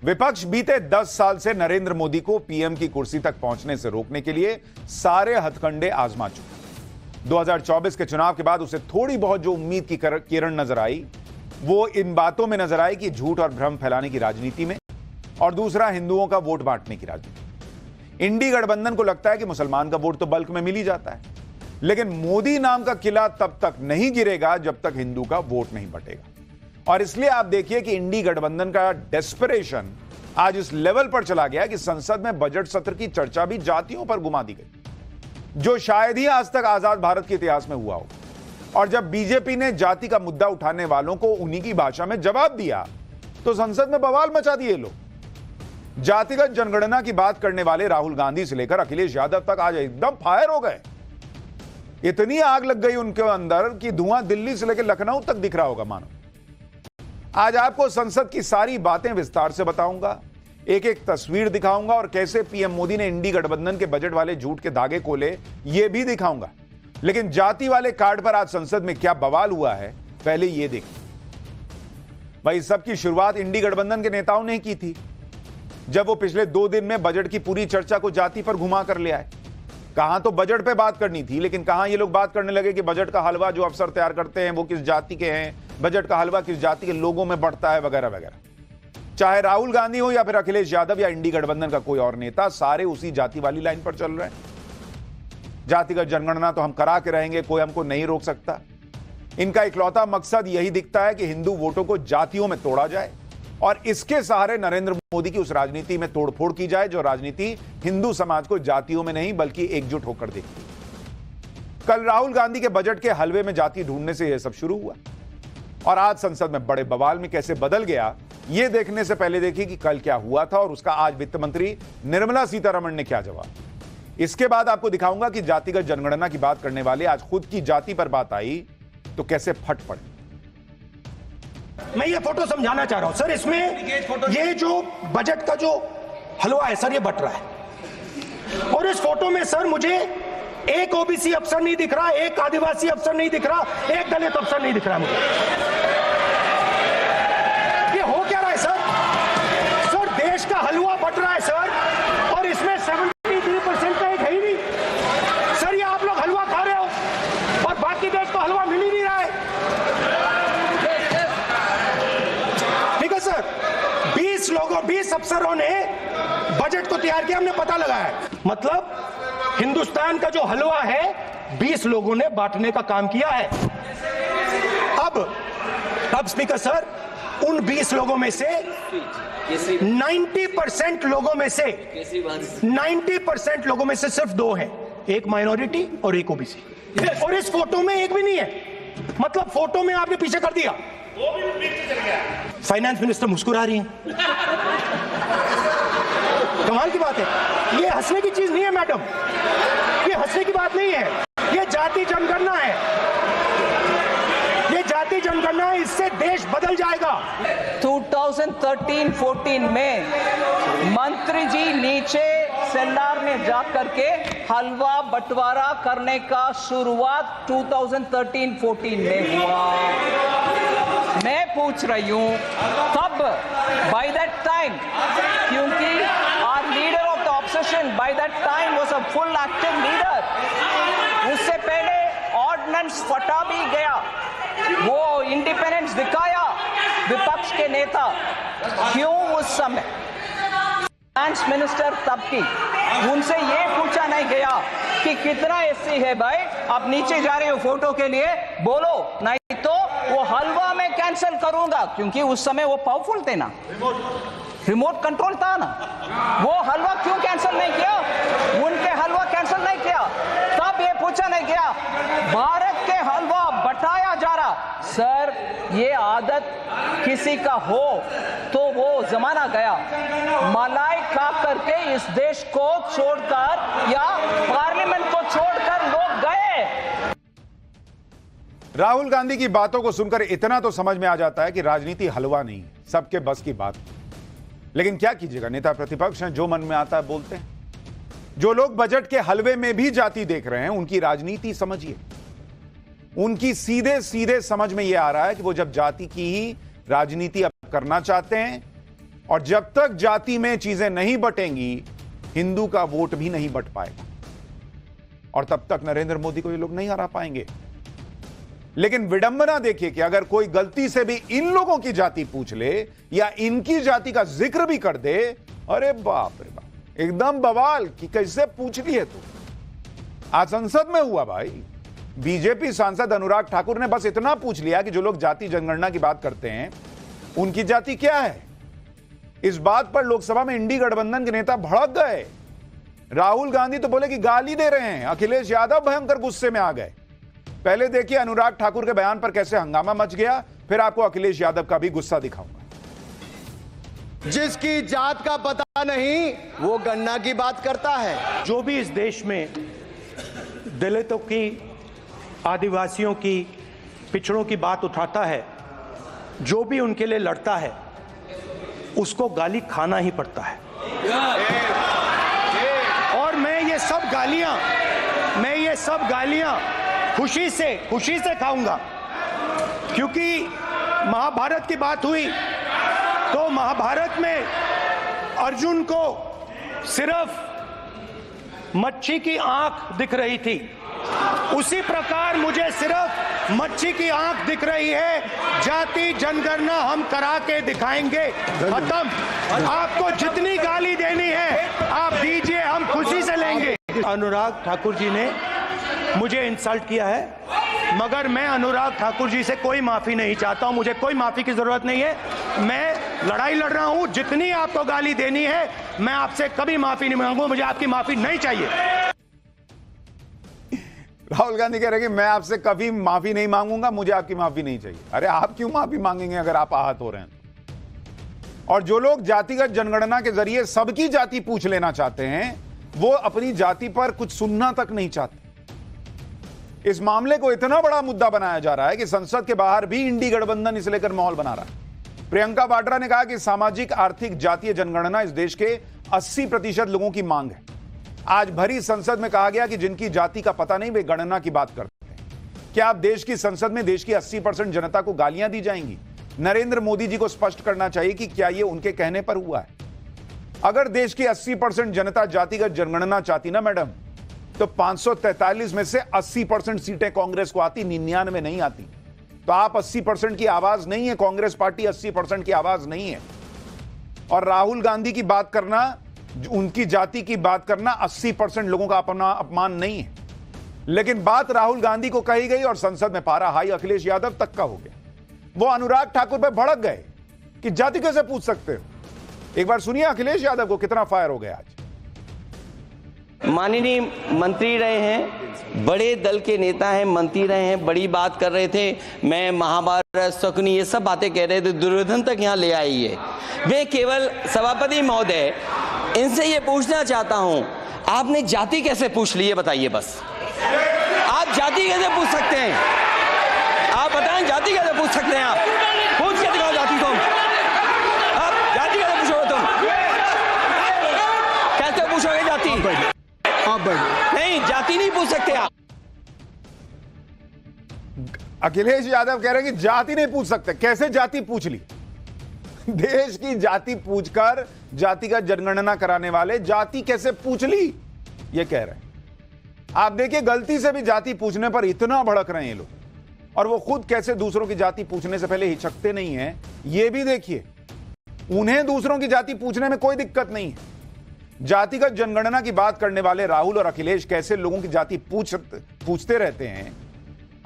विपक्ष बीते 10 साल से नरेंद्र मोदी को पीएम की कुर्सी तक पहुंचने से रोकने के लिए सारे हथकंडे आजमा चुका। 2024 के चुनाव के बाद उसे थोड़ी बहुत जो उम्मीद की किरण नजर आई वो इन बातों में नजर आई कि झूठ और भ्रम फैलाने की राजनीति में, और दूसरा हिंदुओं का वोट बांटने की राजनीति। इंडी गठबंधन को लगता है कि मुसलमान का वोट तो बल्क में मिल ही जाता है, लेकिन मोदी नाम का किला तब तक नहीं गिरेगा जब तक हिंदू का वोट नहीं बटेगा। और इसलिए आप देखिए कि इंडी गठबंधन का डेस्परेशन आज इस लेवल पर चला गया कि संसद में बजट सत्र की चर्चा भी जातियों पर घुमा दी गई, जो शायद ही आज तक आजाद भारत के इतिहास में हुआ हो। और जब बीजेपी ने जाति का मुद्दा उठाने वालों को उन्हीं की भाषा में जवाब दिया तो संसद में बवाल मचा दिए लोग। जातिगत जनगणना की बात करने वाले राहुल गांधी से लेकर अखिलेश यादव तक आज एकदम फायर हो गए। इतनी आग लग गई उनके अंदर कि धुआं दिल्ली से लेकर लखनऊ तक दिख रहा होगा मानो। आज आपको संसद की सारी बातें विस्तार से बताऊंगा, एक एक तस्वीर दिखाऊंगा और कैसे पीएम मोदी ने इंडी गठबंधन के बजट वाले झूठ के धागे खोले ये भी दिखाऊंगा। लेकिन जाति वाले कार्ड पर आज संसद में क्या बवाल हुआ है पहले ये देखिए। भाई सबकी शुरुआत इंडी गठबंधन के नेताओं ने की थी, जब वो पिछले 2 दिन में बजट की पूरी चर्चा को जाति पर घुमा कर ले आए। कहां तो बजट पे बात करनी थी, लेकिन कहां ये लोग बात करने लगे कि बजट का हलवा जो अफसर तैयार करते हैं वो किस जाति के हैं, बजट का हलवा किस जाति के लोगों में बढ़ता है वगैरह वगैरह। चाहे राहुल गांधी हो या फिर अखिलेश यादव या इंडी गठबंधन का कोई और नेता, सारे उसी जाति वाली लाइन पर चल रहे हैं। जातिगत जनगणना तो हम करा के रहेंगे, कोई हमको नहीं रोक सकता। इनका इकलौता मकसद यही दिखता है कि हिंदू वोटों को जातियों में तोड़ा जाए और इसके सहारे नरेंद्र मोदी की उस राजनीति में तोड़फोड़ की जाए जो राजनीति हिंदू समाज को जातियों में नहीं बल्कि एकजुट होकर देखती है। कल राहुल गांधी के बजट के हलवे में जाति ढूंढने से यह सब शुरू हुआ और आज संसद में बड़े बवाल में कैसे बदल गया, यह देखने से पहले देखिए कि कल क्या हुआ था और उसका आज वित्त मंत्री निर्मला सीतारमण ने क्या जवाब। इसके बाद आपको दिखाऊंगा कि जातिगत जनगणना की बात करने वाले आज खुद की जाति पर बात आई तो कैसे फट पड़े। मैं ये फोटो समझाना चाह रहा हूं सर, इसमें ये जो बजट का जो हलवा है सर ये बट रहा है और इस फोटो में सर मुझे एक ओबीसी अफसर नहीं दिख रहा, एक आदिवासी अफसर नहीं दिख रहा, एक दलित अफसर नहीं दिख रहा मुझे। ये हो क्या रहा है सर? सर देश का हलवा बट रहा है सर और इसमें 73% का एक है ही नहीं। सर ये आप लोग हलवा खा रहे हो और बाकी देश को हलवा मिल ही नहीं रहा है। ठीक है सर, 20 अफसरों ने बजट को तैयार किया, हमने पता लगाया, मतलब हिंदुस्तान का जो हलवा है 20 लोगों ने बांटने का काम किया है। अब स्पीकर सर, उन 20 लोगों में से 90% लोगों में से 90% लोगों में से सिर्फ 2 हैं, एक माइनॉरिटी और एक ओबीसी। और इस फोटो में एक भी नहीं है, मतलब फोटो में आपने पीछे कर दिया। वो भी पीछे चल गया। फाइनेंस मिनिस्टर मुस्कुरा रही हैं। कमाल की बात है, ये हंसने की चीज नहीं है मैडम, ये हंसने की बात नहीं है, ये जाति जनगणना है, ये जाति जनगणना है, इससे देश बदल जाएगा। 2013-14 में मंत्री जी नीचे सेल्लार में जाकर के हलवा बंटवारा करने का शुरुआत 2013-14 में हुआ। मैं पूछ रही हूं तब बाय दैट टाइम, क्योंकि our leader of the opposition by that time was a full active leader, उससे पहले ऑर्डिनेंस फटा भी गया, वो इंडिपेंडेंस दिखाया विपक्ष के नेता। क्यों उस समय फाइनेंस मिनिस्टर तब की उनसे ये पूछा नहीं गया कि कितना एससी है भाई, आप नीचे जा रहे हो फोटो के लिए बोलो, नहीं तो वो हलवा में कैंसिल करूंगा, क्योंकि उस समय वो पावरफुल थे ना, रिमोट कंट्रोल था ना। वो हलवा क्यों कैंसिल नहीं किया, उनके हलवा कैंसिल नहीं किया, तब ये पूछा नहीं गया। भारत के हलवा बटाया जा रहा। सर ये आदत किसी का हो तो वो जमाना गया, मलाई खा करके इस देश को छोड़कर या पार्लियामेंट को छोड़कर लोग गए। राहुल गांधी की बातों को सुनकर इतना तो समझ में आ जाता है कि राजनीति हलवा नहीं, सबके बस की बात। लेकिन क्या कीजिएगा, नेता प्रतिपक्ष हैं, जो मन में आता है बोलते हैं। जो लोग बजट के हलवे में भी जाति देख रहे हैं उनकी राजनीति समझिए। उनकी सीधे सीधे समझ में यह आ रहा है कि वो जब जाति की ही राजनीति अब करना चाहते हैं और जब तक जाति में चीजें नहीं बटेंगी, हिंदू का वोट भी नहीं बट पाएगा और तब तक नरेंद्र मोदी को ये लोग नहीं हरा पाएंगे। लेकिन विडंबना देखिए कि अगर कोई गलती से भी इन लोगों की जाति पूछ ले या इनकी जाति का जिक्र भी कर दे, अरे बाप रे बाप, एकदम बवाल कि कैसे पूछ ली है तू। आज संसद में हुआ भाई, बीजेपी सांसद अनुराग ठाकुर ने बस इतना पूछ लिया कि जो लोग जाति जनगणना की बात करते हैं उनकी जाति क्या है। इस बात पर लोकसभा में इंडी गठबंधन के नेता भड़क गए। राहुल गांधी तो बोले कि गाली दे रहे हैं, अखिलेश यादव भयंकर गुस्से में आ गए। पहले देखिए अनुराग ठाकुर के बयान पर कैसे हंगामा मच गया, फिर आपको अखिलेश यादव का भी गुस्सा दिखाऊंगा। जिसकी जात का पता नहीं वो गन्ना की बात करता है। जो भी इस देश में दलितों की, आदिवासियों की, पिछड़ों की बात उठाता है, जो भी उनके लिए लड़ता है, उसको गाली खाना ही पड़ता है। और मैं ये सब गालियां खुशी से खाऊंगा, क्योंकि महाभारत की बात हुई तो महाभारत में अर्जुन को सिर्फ मच्छी की आंख दिख रही थी, उसी प्रकार मुझे सिर्फ मच्छी की आंख दिख रही है। जाति जनगणना हम करा के दिखाएंगे। खत्म। आपको जितनी गाली देनी है आप दीजिए, हम खुशी से लेंगे। अनुराग ठाकुर जी ने मुझे इंसल्ट किया है, मगर मैं अनुराग ठाकुर जी से कोई माफी नहीं चाहता हूं। मुझे कोई माफी की जरूरत नहीं है। मैं लड़ाई लड़ रहा हूं। जितनी आपको गाली देनी है मैं आपसे कभी माफी नहीं मांगूंगा। मुझे आपकी माफी नहीं चाहिए। राहुल गांधी कह रहे हैं कि मैं आपसे कभी माफी नहीं मांगूंगा, मुझे आपकी माफी नहीं चाहिए। अरे आप क्यों माफी मांगेंगे अगर आप आहत हो रहे हैं? और जो लोग जातिगत जनगणना के जरिए सबकी जाति पूछ लेना चाहते हैं, वो अपनी जाति पर कुछ सुनना तक नहीं चाहते। इस मामले को इतना बड़ा मुद्दा बनाया जा रहा है कि संसद के बाहर भी इंडी गठबंधन इसे लेकर माहौल बना रहा है। प्रियंका वाड्रा ने कहा कि सामाजिक आर्थिक जातीय जनगणना इस देश के 80% लोगों की मांग है। आज भरी संसद में कहा गया कि जिनकी जाति का पता नहीं वे गणना की बात करते हैं। क्या आप देश की संसद में देश की 80% जनता को गालियां दी जाएंगी? नरेंद्र मोदी जी को स्पष्ट करना चाहिए कि क्या यह उनके कहने पर हुआ है। अगर देश की 80% जनता जातिगत जनगणना चाहती ना मैडम, तो 543 में से 80% सीटें कांग्रेस को आती, 99 नहीं आती। तो आप 80% की आवाज नहीं है, कांग्रेस पार्टी 80% की आवाज नहीं है। और राहुल गांधी की बात करना, उनकी जाति की बात करना 80% लोगों का अपना अपमान नहीं है। लेकिन बात राहुल गांधी को कही गई और संसद में पारा हाई अखिलेश यादव तक का हो गया। वो अनुराग ठाकुर पर भड़क गए कि जाति कैसे पूछ सकते हो। एक बार सुनिए अखिलेश यादव को कितना फायर हो गया आज। माननीय मंत्री रहे हैं, बड़े दल के नेता हैं, मंत्री रहे हैं, बड़ी बात कर रहे थे। मैं महाभारत, शकुनी, ये सब बातें कह रहे थे, दुर्योधन तक यहाँ ले आई है। वे केवल सभापति महोदय, इनसे ये पूछना चाहता हूं, आपने जाति कैसे पूछ ली है बताइए बस। आप जाति कैसे पूछ सकते हैं? आप बताएं जाति कैसे पूछ सकते हैं? आप पूछ के दिखाओ जाति को। आप जाति कैसे पूछोगे? तुम कैसे पूछोगे जाति? नहीं, जाति नहीं पूछ सकते आप। अखिलेश यादव कह रहे हैं कि जाति नहीं पूछ सकते। कैसे जाति पूछ ली? देश की जाति पूछकर जातिगत जनगणना कराने वाले जाति कैसे पूछ ली, ये कह रहे हैं। आप देखिए गलती से भी जाति पूछने पर इतना भड़क रहे हैं ये लोग, और वो खुद कैसे दूसरों की जाति पूछने से पहले हिचकते नहीं हैं, ये भी देखिए। उन्हें दूसरों की जाति पूछने में कोई दिक्कत नहीं है। जातिगत जनगणना की बात करने वाले राहुल और अखिलेश कैसे लोगों की जाति पूछते रहते हैं।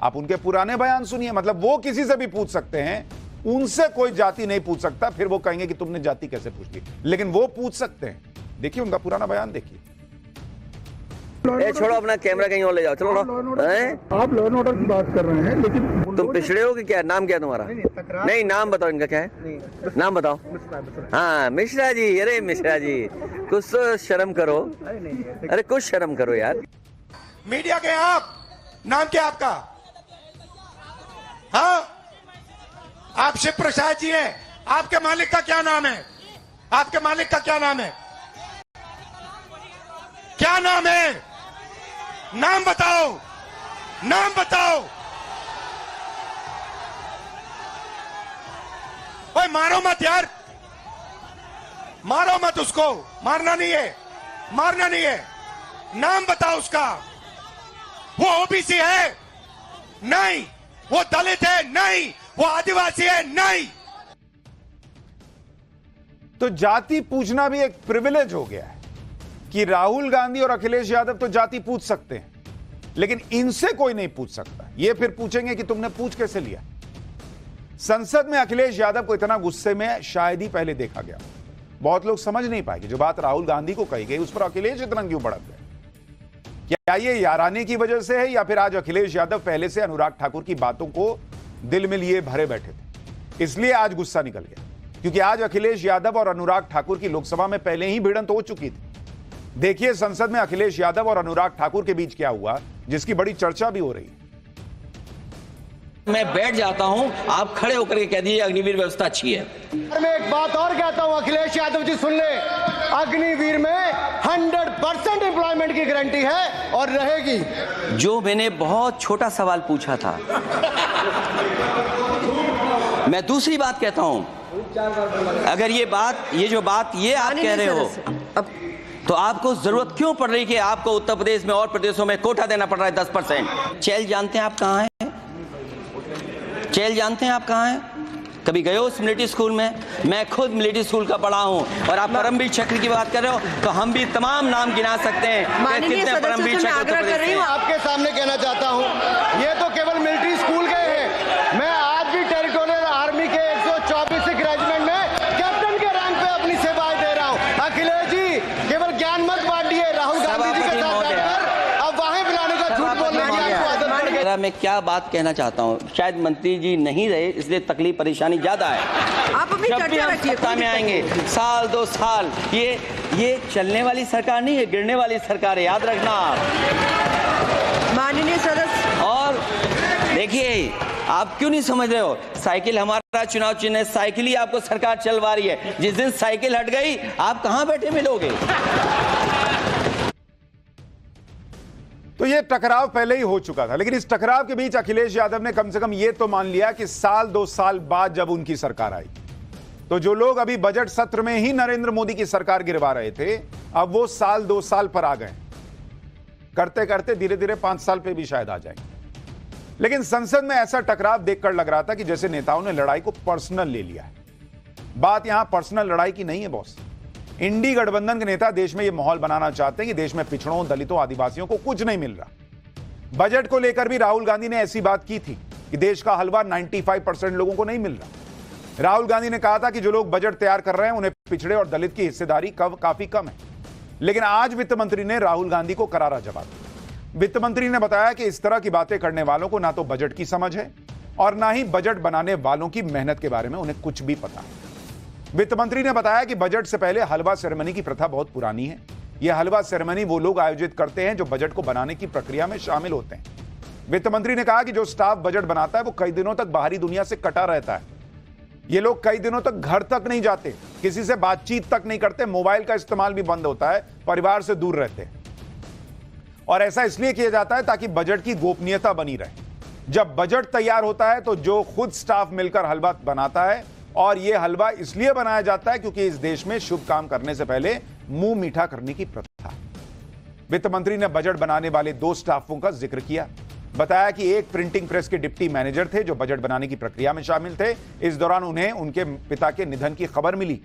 आप उनके पुराने बयान सुनिए। मतलब वो किसी से भी पूछ सकते हैं, उनसे कोई जाति नहीं पूछ सकता। फिर वो कहेंगे कि तुमने जाति कैसे पूछ ली, लेकिन वो पूछ सकते हैं। देखिए उनका पुराना बयान देखिए। छोड़ो अपना कैमरा कहीं और ले जाओ, चलो। आप लॉ एंड ऑर्डर की बात कर रहे हैं, लेकिन तुम पिछड़े हो कि क्या? नाम क्या तुम्हारा? नहीं, नाम बताओ इनका क्या है? नाम बताओ। हाँ, मिश्रा जी। अरे मिश्रा जी, कुछ तो शर्म करो। अरे कुछ शर्म करो यार। मीडिया के आप, नाम क्या आपका? हाँ, आप शिव प्रसाद जी हैं। आपके मालिक का क्या नाम है? आपके मालिक का क्या नाम है? क्या नाम है? नाम बताओ, नाम बताओ। ओए मारो मत यार, मारो मत उसको, मारना नहीं है, मारना नहीं है। नाम बताओ उसका। वो ओबीसी है? नहीं। वो दलित है? नहीं। वो आदिवासी है? नहीं। तो जाति पूछना भी एक प्रिविलेज हो गया है कि राहुल गांधी और अखिलेश यादव तो जाति पूछ सकते हैं, लेकिन इनसे कोई नहीं पूछ सकता। ये फिर पूछेंगे कि तुमने पूछ कैसे लिया। संसद में अखिलेश यादव को इतना गुस्से में शायद ही पहले देखा गया। बहुत लोग समझ नहीं पाए कि जो बात राहुल गांधी को कही गई उस पर अखिलेश इतना क्यों भड़क गए। क्या ये यारानी की वजह से है या फिर आज अखिलेश यादव पहले से अनुराग ठाकुर की बातों को दिल में लिए भरे बैठे थे, इसलिए आज गुस्सा निकल गया। क्योंकि आज अखिलेश यादव और अनुराग ठाकुर की लोकसभा में पहले ही भिड़ंत हो चुकी थी। देखिए संसद में अखिलेश यादव और अनुराग ठाकुर के बीच क्या हुआ, जिसकी बड़ी चर्चा भी हो रही है। मैं बैठ जाता हूं, आप खड़े होकर के कह दीजिए अग्निवीर व्यवस्था अच्छी है। मैं एक बात और कहता हूं, अखिलेश यादव जी सुन ले, अग्निवीर में 100% एम्प्लॉयमेंट की गारंटी है और रहेगी। जो मैंने बहुत छोटा सवाल पूछा था, मैं दूसरी बात कहता हूं। अगर ये जो बात आप कह रहे हो, तो आपको जरूरत क्यों पड़ रही कि आपको उत्तर प्रदेश में और प्रदेशों में कोटा देना पड़ रहा है 10%? चैल जानते हैं आप कहां है? चैल जानते हैं आप कहां हैं? कभी गए हो मिलिट्री स्कूल में? मैं खुद मिलिट्री स्कूल का पढ़ा हूं। और आप परमवीर चक्र की बात कर रहे हो, तो हम भी तमाम नाम गिना सकते हैं कितने परमवीर चक्र उत्तर प्रदेश में। आपके सामने कहना चाहता हूं, ये तो केवल मिलिट्री स्कूल गए हैं। मैं आज भी टेरिटोरियल आर्मी के 124 रेजिमेंट में कैप्टन के रैंक पे अपनी सेवाएं दे रहा हूं। अखिलेश जी केवल ज्ञान मत बांटिए, राहुल गांधी जी के साथ बैठकर अब वहां बुलाने का झूठ बोलने की आपको आदत पड़ गई। मैं क्या बात कहना चाहता हूं, शायद मंत्री जी नहीं रहे इसलिए तकलीफ परेशानी ज्यादा है। आप अपनी जब भी चर्चा हम रखिए, सत्ता में आएंगे, साल 2 साल, ये चलने वाली सरकार नहीं है, गिरने वाली सरकार है, याद रखना आप। माननीय सदस्य। और देखिए, आप क्यों नहीं समझ रहे हो, साइकिल हमारा चुनाव चिन्ह है, साइकिल ही आपको सरकार चलवा रही है। जिस दिन साइकिल हट गई, आप कहां बैठे मिलोगे? तो ये टकराव पहले ही हो चुका था, लेकिन इस टकराव के बीच अखिलेश यादव ने कम से कम ये तो मान लिया कि साल 2 साल बाद जब उनकी सरकार आई, तो जो लोग अभी बजट सत्र में ही नरेंद्र मोदी की सरकार गिरवा रहे थे, अब वो साल 2 साल पर आ गए। करते करते धीरे धीरे 5 साल पे भी शायद आ जाएंगे। लेकिन संसद में ऐसा टकराव देखकर लग रहा था कि जैसे नेताओं ने लड़ाई को पर्सनल ले लिया है। बात यहां पर्सनल लड़ाई की नहीं है बॉस। इंडी गठबंधन के नेता देश में यह माहौल बनाना चाहते हैं कि देश में पिछड़ों, दलितों, आदिवासियों को कुछ नहीं मिल रहा। बजट को लेकर भी राहुल गांधी ने ऐसी बात की थी कि देश का हलवा 95% लोगों को नहीं मिल रहा। राहुल गांधी ने कहा था कि जो लोग बजट तैयार कर रहे हैं उन्हें पिछड़े और दलित की हिस्सेदारी काफी कम है। लेकिन आज वित्त मंत्री ने राहुल गांधी को करारा जवाब दिया। वित्त मंत्री ने बताया कि इस तरह की बातें करने वालों को ना तो बजट की समझ है और ना ही बजट बनाने वालों की मेहनत के बारे में उन्हें कुछ भी पता है। वित्त मंत्री ने बताया कि बजट से पहले हलवा सेरेमनी की प्रथा बहुत पुरानी है। यह हलवा सेरेमनी वो लोग आयोजित करते हैं जो बजट को बनाने की प्रक्रिया में शामिल होते हैं। वित्त मंत्री ने कहा कि जो स्टाफ बजट बनाता है वो कई दिनों तक बाहरी दुनिया से कटा रहता है। ये लोग कई दिनों तक घर तक नहीं जाते, किसी से बातचीत तक नहीं करते, मोबाइल का इस्तेमाल भी बंद होता है, परिवार से दूर रहते हैं। और ऐसा इसलिए किया जाता है ताकि बजट की गोपनीयता बनी रहे। जब बजट तैयार होता है तो जो खुद स्टाफ मिलकर हलवा बनाता है, और यह हलवा इसलिए बनाया जाता है क्योंकि इस देश में शुभ काम करने से पहले मुंह मीठा करने की प्रथा है। वित्त मंत्री ने बजट बनाने वाले 2 स्टाफों का जिक्र किया। बताया कि एक प्रिंटिंग प्रेस के डिप्टी मैनेजर थे जो बजट बनाने की प्रक्रिया में शामिल थे। इस दौरान उन्हें उनके पिता के निधन की खबर मिली,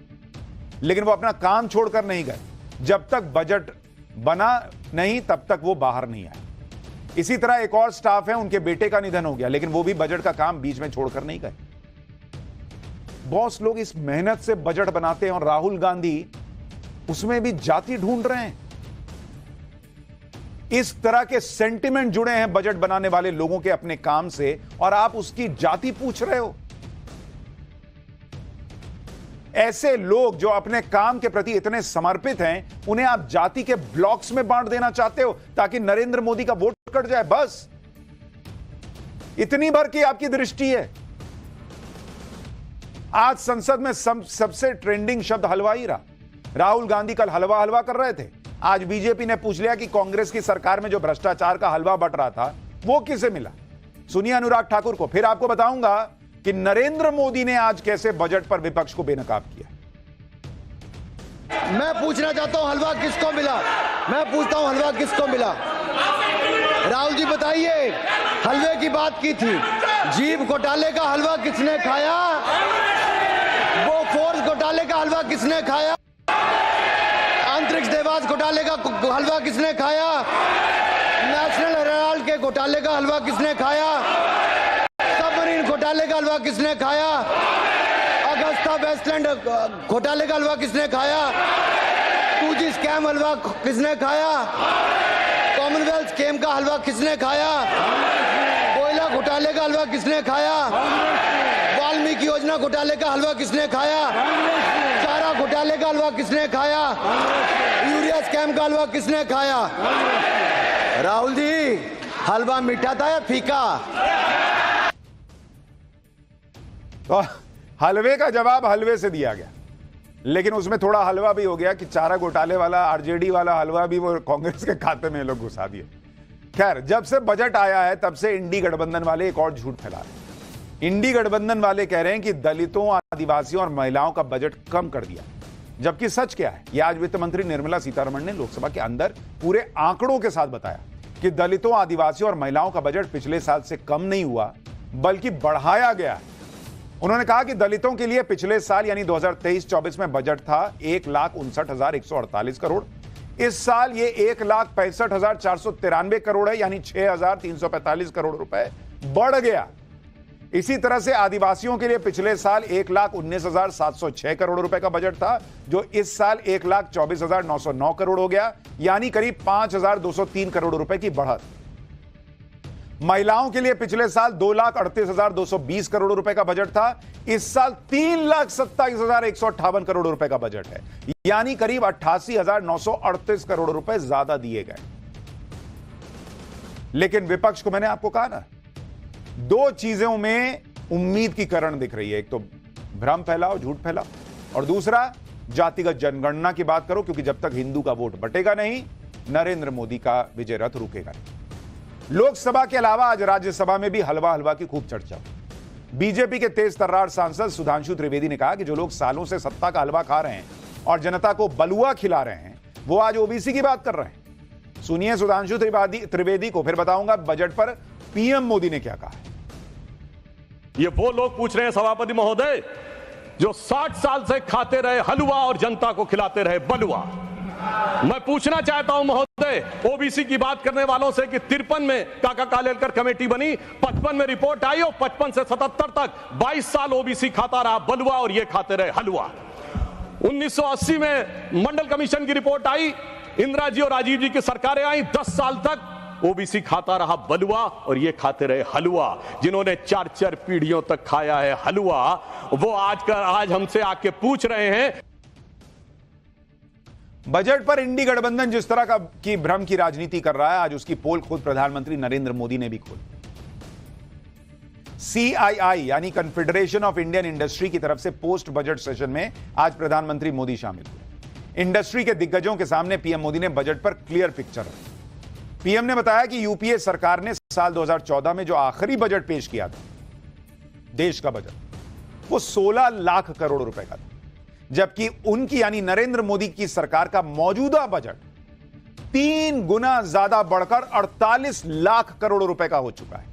लेकिन वो अपना काम छोड़कर नहीं गए। जब तक बजट बना नहीं तब तक वो बाहर नहीं आए। इसी तरह एक और स्टाफ है, उनके बेटे का निधन हो गया, लेकिन वो भी बजट का काम बीच में छोड़कर नहीं गए। बॉस, लोग इस मेहनत से बजट बनाते हैं और राहुल गांधी उसमें भी जाति ढूंढ रहे हैं। इस तरह के सेंटिमेंट जुड़े हैं बजट बनाने वाले लोगों के अपने काम से, और आप उसकी जाति पूछ रहे हो। ऐसे लोग जो अपने काम के प्रति इतने समर्पित हैं, उन्हें आप जाति के ब्लॉक्स में बांट देना चाहते हो ताकि नरेंद्र मोदी का वोट कट जाए। बस इतनी भर की आपकी दृष्टि है। आज संसद में सबसे ट्रेंडिंग शब्द हलवा ही रहा। राहुल गांधी कल हलवा हलवा कर रहे थे। आज बीजेपी ने पूछ लिया कि कांग्रेस की सरकार में जो भ्रष्टाचार का हलवा बट रहा था वो किसे मिला। सुनिए अनुराग ठाकुर को, फिर आपको बताऊंगा कि नरेंद्र मोदी ने आज कैसे बजट पर विपक्ष को बेनकाब किया। मैं पूछना चाहता हूं हलवा किसको मिला? मैं पूछता हूं हलवा किसको मिला? राहुल जी बताइए, हलवे की बात की थी, जीप घोटाले का हलवा किसने खाया? वो फोर्स घोटाले का हलवा किसने खाया? अंतरिक्ष देवास घोटाले का हलवा किसने खाया? नेशनल हेराल्ड के घोटाले का हलवा किसने खाया? सबमरीन घोटाले का हलवा किसने खाया? अगस्ता वेस्टलैंड घोटाले का हलवा किसने खाया? 2G स्कैम हलवा किसने खाया? कॉमनवेल्थ स्कीम का हलवा किसने खाया? कोयला घोटाले का हलवा किसने खाया? वाल्मीकि योजना घोटाले का हलवा किसने खाया? चारा घोटाले का हलवा किसने खाया? यूरिया स्कैम का हलवा किसने खाया? राहुल जी, हलवा मीठा था या फीका? तो हलवे का जवाब हलवे से दिया गया, लेकिन उसमें थोड़ा हलवा भी हो गया कि चारा घोटाले वाला आरजेडी वाला हलवा भी वो कांग्रेस के खाते में लोग घुसा दिए। खैर, जब से बजट आया है तब से इंडी गठबंधन वाले एक और झूठ फैला रहे हैं। इंडी गठबंधन वाले कह रहे हैं कि दलितों, आदिवासियों और महिलाओं का बजट कम कर दिया, जबकि सच क्या है? यह आज वित्त मंत्री निर्मला सीतारमण ने लोकसभा के अंदर पूरे आंकड़ों के साथ बताया कि दलितों, आदिवासियों और महिलाओं का बजट पिछले साल से कम नहीं हुआ बल्कि बढ़ाया गया है। उन्होंने कहा कि दलितों के लिए पिछले साल यानी 2023-24 में बजट था 1,59,148 करोड़। इस साल ये 1,65,493 करोड़ है, यानी 6,345 करोड़ रुपए बढ़ गया। इसी तरह से आदिवासियों के लिए पिछले साल 1,19,706 करोड़ रुपए का बजट था, जो इस साल 1,24,909 करोड़ हो गया, यानी करीब 5,203 करोड़ रुपए की बढ़त। महिलाओं के लिए पिछले साल 2,38,220 करोड़ रुपए का बजट था, इस साल 3,27,158 करोड़ रुपए का बजट है, यानी करीब 88,938 करोड़ रुपए ज्यादा दिए गए। लेकिन विपक्ष को मैंने आपको कहा ना, दो चीजों में उम्मीद की किरण दिख रही है। एक तो भ्रम फैलाओ, झूठ फैलाओ, और दूसरा जातिगत जनगणना की बात करो, क्योंकि जब तक हिंदू का वोट बटेगा नहीं, नरेंद्र मोदी का विजय रथ रुकेगा नहीं। लोकसभा के अलावा आज राज्यसभा में भी हलवा हलवा की खूब चर्चा। बीजेपी के तेज तर्रार सांसद सुधांशु त्रिवेदी ने कहा कि जो लोग सालों से सत्ता का हलवा खा रहे हैं और जनता को बलुआ खिला रहे हैं, वो आज ओबीसी की बात कर रहे हैं। सुनिए सुधांशु त्रिवेदी को, फिर बताऊंगा बजट पर पीएम मोदी ने क्या कहा है। ये वो लोग पूछ रहे हैं सभापति महोदय जो 60 साल से खाते रहे हलवा और जनता को खिलाते रहे बलुआ। मैं पूछना चाहता हूं महोदय, ओबीसी की बात करने वालों से कि 53 में काका कालेलकर कमेटी बनी, 55 में रिपोर्ट आई और 55 से 77 तक 22 साल ओबीसी खाता रहा बलुआ और ये खाते रहे हलवा। 1980 में मंडल कमीशन की रिपोर्ट आई, इंदिरा जी और राजीव जी की सरकारें आई, 10 साल तक ओबीसी खाता रहा बलुआ और ये खाते रहे हलवा। जिन्होंने 4-4 पीढ़ियों तक खाया है हलवा, वो आज हमसे आके पूछ रहे हैं। बजट पर इंडी गठबंधन जिस तरह की भ्रम की राजनीति कर रहा है, आज उसकी पोल खुद प्रधानमंत्री नरेंद्र मोदी ने भी खोली। CII यानी कन्फेडरेशन ऑफ इंडियन इंडस्ट्री की तरफ से पोस्ट बजट सेशन में आज प्रधानमंत्री मोदी शामिल हुए। इंडस्ट्री के दिग्गजों के सामने पीएम मोदी ने बजट पर क्लियर पिक्चर रखी। पीएम ने बताया कि यूपीए सरकार ने साल 2014 में जो आखिरी बजट पेश किया था, देश का बजट, वो 16 लाख करोड़ रुपए का था, जबकि उनकी यानी नरेंद्र मोदी की सरकार का मौजूदा बजट 3 गुना ज्यादा बढ़कर 48 लाख करोड़ रुपए का हो चुका है।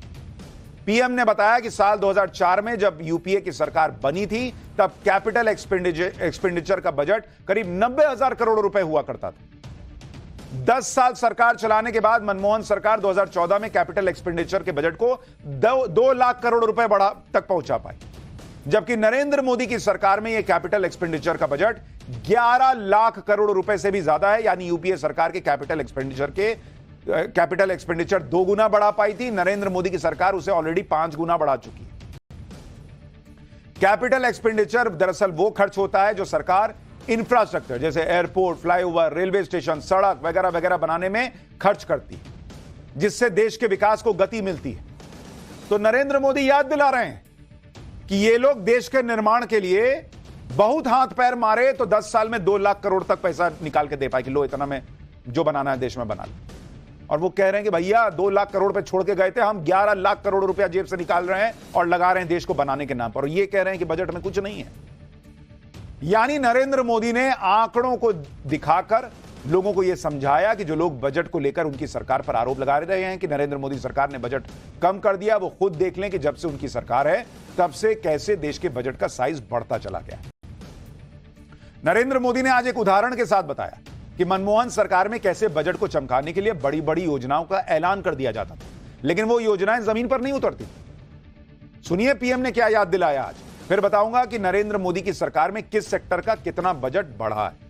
पीएम ने बताया कि साल 2004 में जब यूपीए की सरकार बनी थी, तब कैपिटल एक्सपेंडिचर का बजट करीब 90,000 करोड़ रुपए हुआ करता था। 10 साल सरकार चलाने के बाद मनमोहन सरकार 2014 में कैपिटल एक्सपेंडिचर के बजट को 2 लाख करोड़ रुपए तक पहुंचा पाई, जबकि नरेंद्र मोदी की सरकार में यह कैपिटल एक्सपेंडिचर का बजट 11 लाख करोड़ रुपए से भी ज्यादा है। यानी यूपीए सरकार के कैपिटल एक्सपेंडिचर 2 गुना बढ़ा पाई थी, नरेंद्र मोदी की सरकार उसे ऑलरेडी 5 गुना बढ़ा चुकी है। कैपिटल एक्सपेंडिचर दरअसल वो खर्च होता है जो सरकार इंफ्रास्ट्रक्चर जैसे एयरपोर्ट, फ्लाईओवर, रेलवे स्टेशन, सड़क वगैरह वगैरह बनाने में खर्च करती है, जिससे देश के विकास को गति मिलती है। तो नरेंद्र मोदी याद दिला रहे हैं कि ये लोग देश के निर्माण के लिए बहुत हाथ पैर मारे तो 10 साल में 2 लाख करोड़ तक पैसा निकाल के दे पाए कि लो इतना में जो बनाना है देश में बना लो। और वो कह रहे हैं कि भैया 2 लाख करोड़ पे छोड़ के गए थे, हम 11 लाख करोड़ रुपया जेब से निकाल रहे हैं और लगा रहे हैं देश को बनाने के नाम पर, और ये कह रहे हैं कि बजट में कुछ नहीं है। यानी नरेंद्र मोदी ने आंकड़ों को दिखाकर लोगों को यह समझाया कि जो लोग बजट को लेकर उनकी सरकार पर आरोप लगा रहे हैं कि नरेंद्र मोदी सरकार ने बजट कम कर दिया, वो खुद देख लें कि जब से उनकी सरकार है तब से कैसे देश के बजट का साइज बढ़ता चला गया। नरेंद्र मोदी ने आज एक उदाहरण के साथ बताया कि मनमोहन सरकार में कैसे बजट को चमकाने के लिए बड़ी बड़ी योजनाओं का ऐलान कर दिया जाता था, लेकिन वो योजनाएं जमीन पर नहीं उतरती। सुनिए पीएम ने क्या याद दिलाया आज, फिर बताऊंगा कि नरेंद्र मोदी की सरकार में किस सेक्टर का कितना बजट बढ़ा है।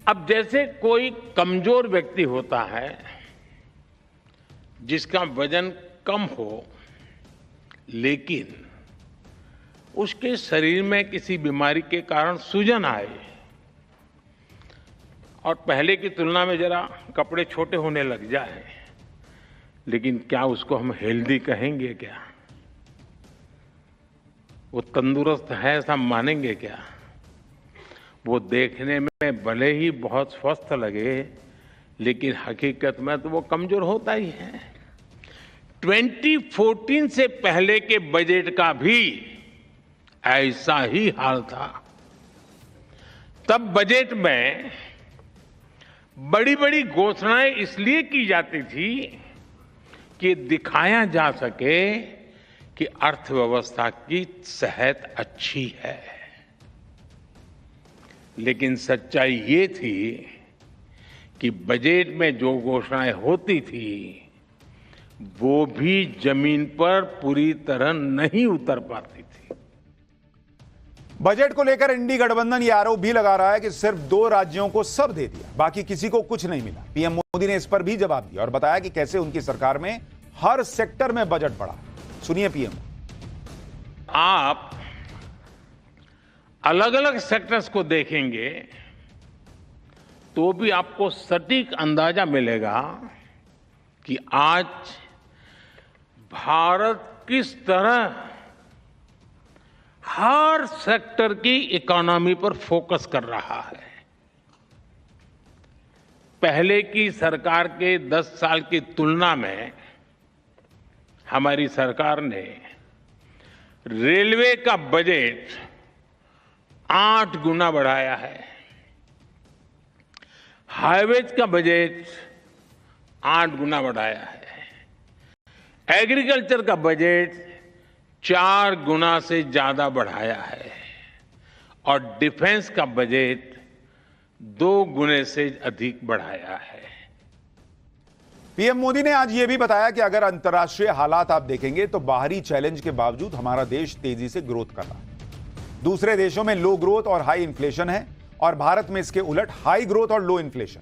अब जैसे कोई कमजोर व्यक्ति होता है जिसका वजन कम हो, लेकिन उसके शरीर में किसी बीमारी के कारण सूजन आए और पहले की तुलना में जरा कपड़े छोटे होने लग जाए, लेकिन क्या उसको हम हेल्दी कहेंगे? क्या वो तंदुरुस्त है ऐसा मानेंगे क्या? वो देखने में भले ही बहुत स्वस्थ लगे, लेकिन हकीकत में तो वो कमजोर होता ही है। 2014 से पहले के बजट का भी ऐसा ही हाल था। तब बजट में बड़ी बड़ी घोषणाएं इसलिए की जाती थी कि दिखाया जा सके कि अर्थव्यवस्था की सेहत अच्छी है, लेकिन सच्चाई ये थी कि बजट में जो घोषणाएं होती थी वो भी जमीन पर पूरी तरह नहीं उतर पाती थी। बजट को लेकर इंडी गठबंधन ये आरोप भी लगा रहा है कि सिर्फ 2 राज्यों को सब दे दिया, बाकी किसी को कुछ नहीं मिला। पीएम मोदी ने इस पर भी जवाब दिया और बताया कि कैसे उनकी सरकार में हर सेक्टर में बजट बढ़ा। सुनिए पीएम। आप अलग अलग सेक्टर्स को देखेंगे तो भी आपको सटीक अंदाजा मिलेगा कि आज भारत किस तरह हर सेक्टर की इकोनॉमी पर फोकस कर रहा है। पहले की सरकार के 10 साल की तुलना में हमारी सरकार ने रेलवे का बजट 8 गुना बढ़ाया है, हाईवेज का बजट 8 गुना बढ़ाया है, एग्रीकल्चर का बजट 4 गुना से ज्यादा बढ़ाया है और डिफेंस का बजट 2 गुने से अधिक बढ़ाया है। पीएम मोदी ने आज यह भी बताया कि अगर अंतर्राष्ट्रीय हालात आप देखेंगे तो बाहरी चैलेंज के बावजूद हमारा देश तेजी से ग्रोथ कर रहा है। दूसरे देशों में लो ग्रोथ और हाई इन्फ्लेशन है और भारत में इसके उलट हाई ग्रोथ और लो इन्फ्लेशन।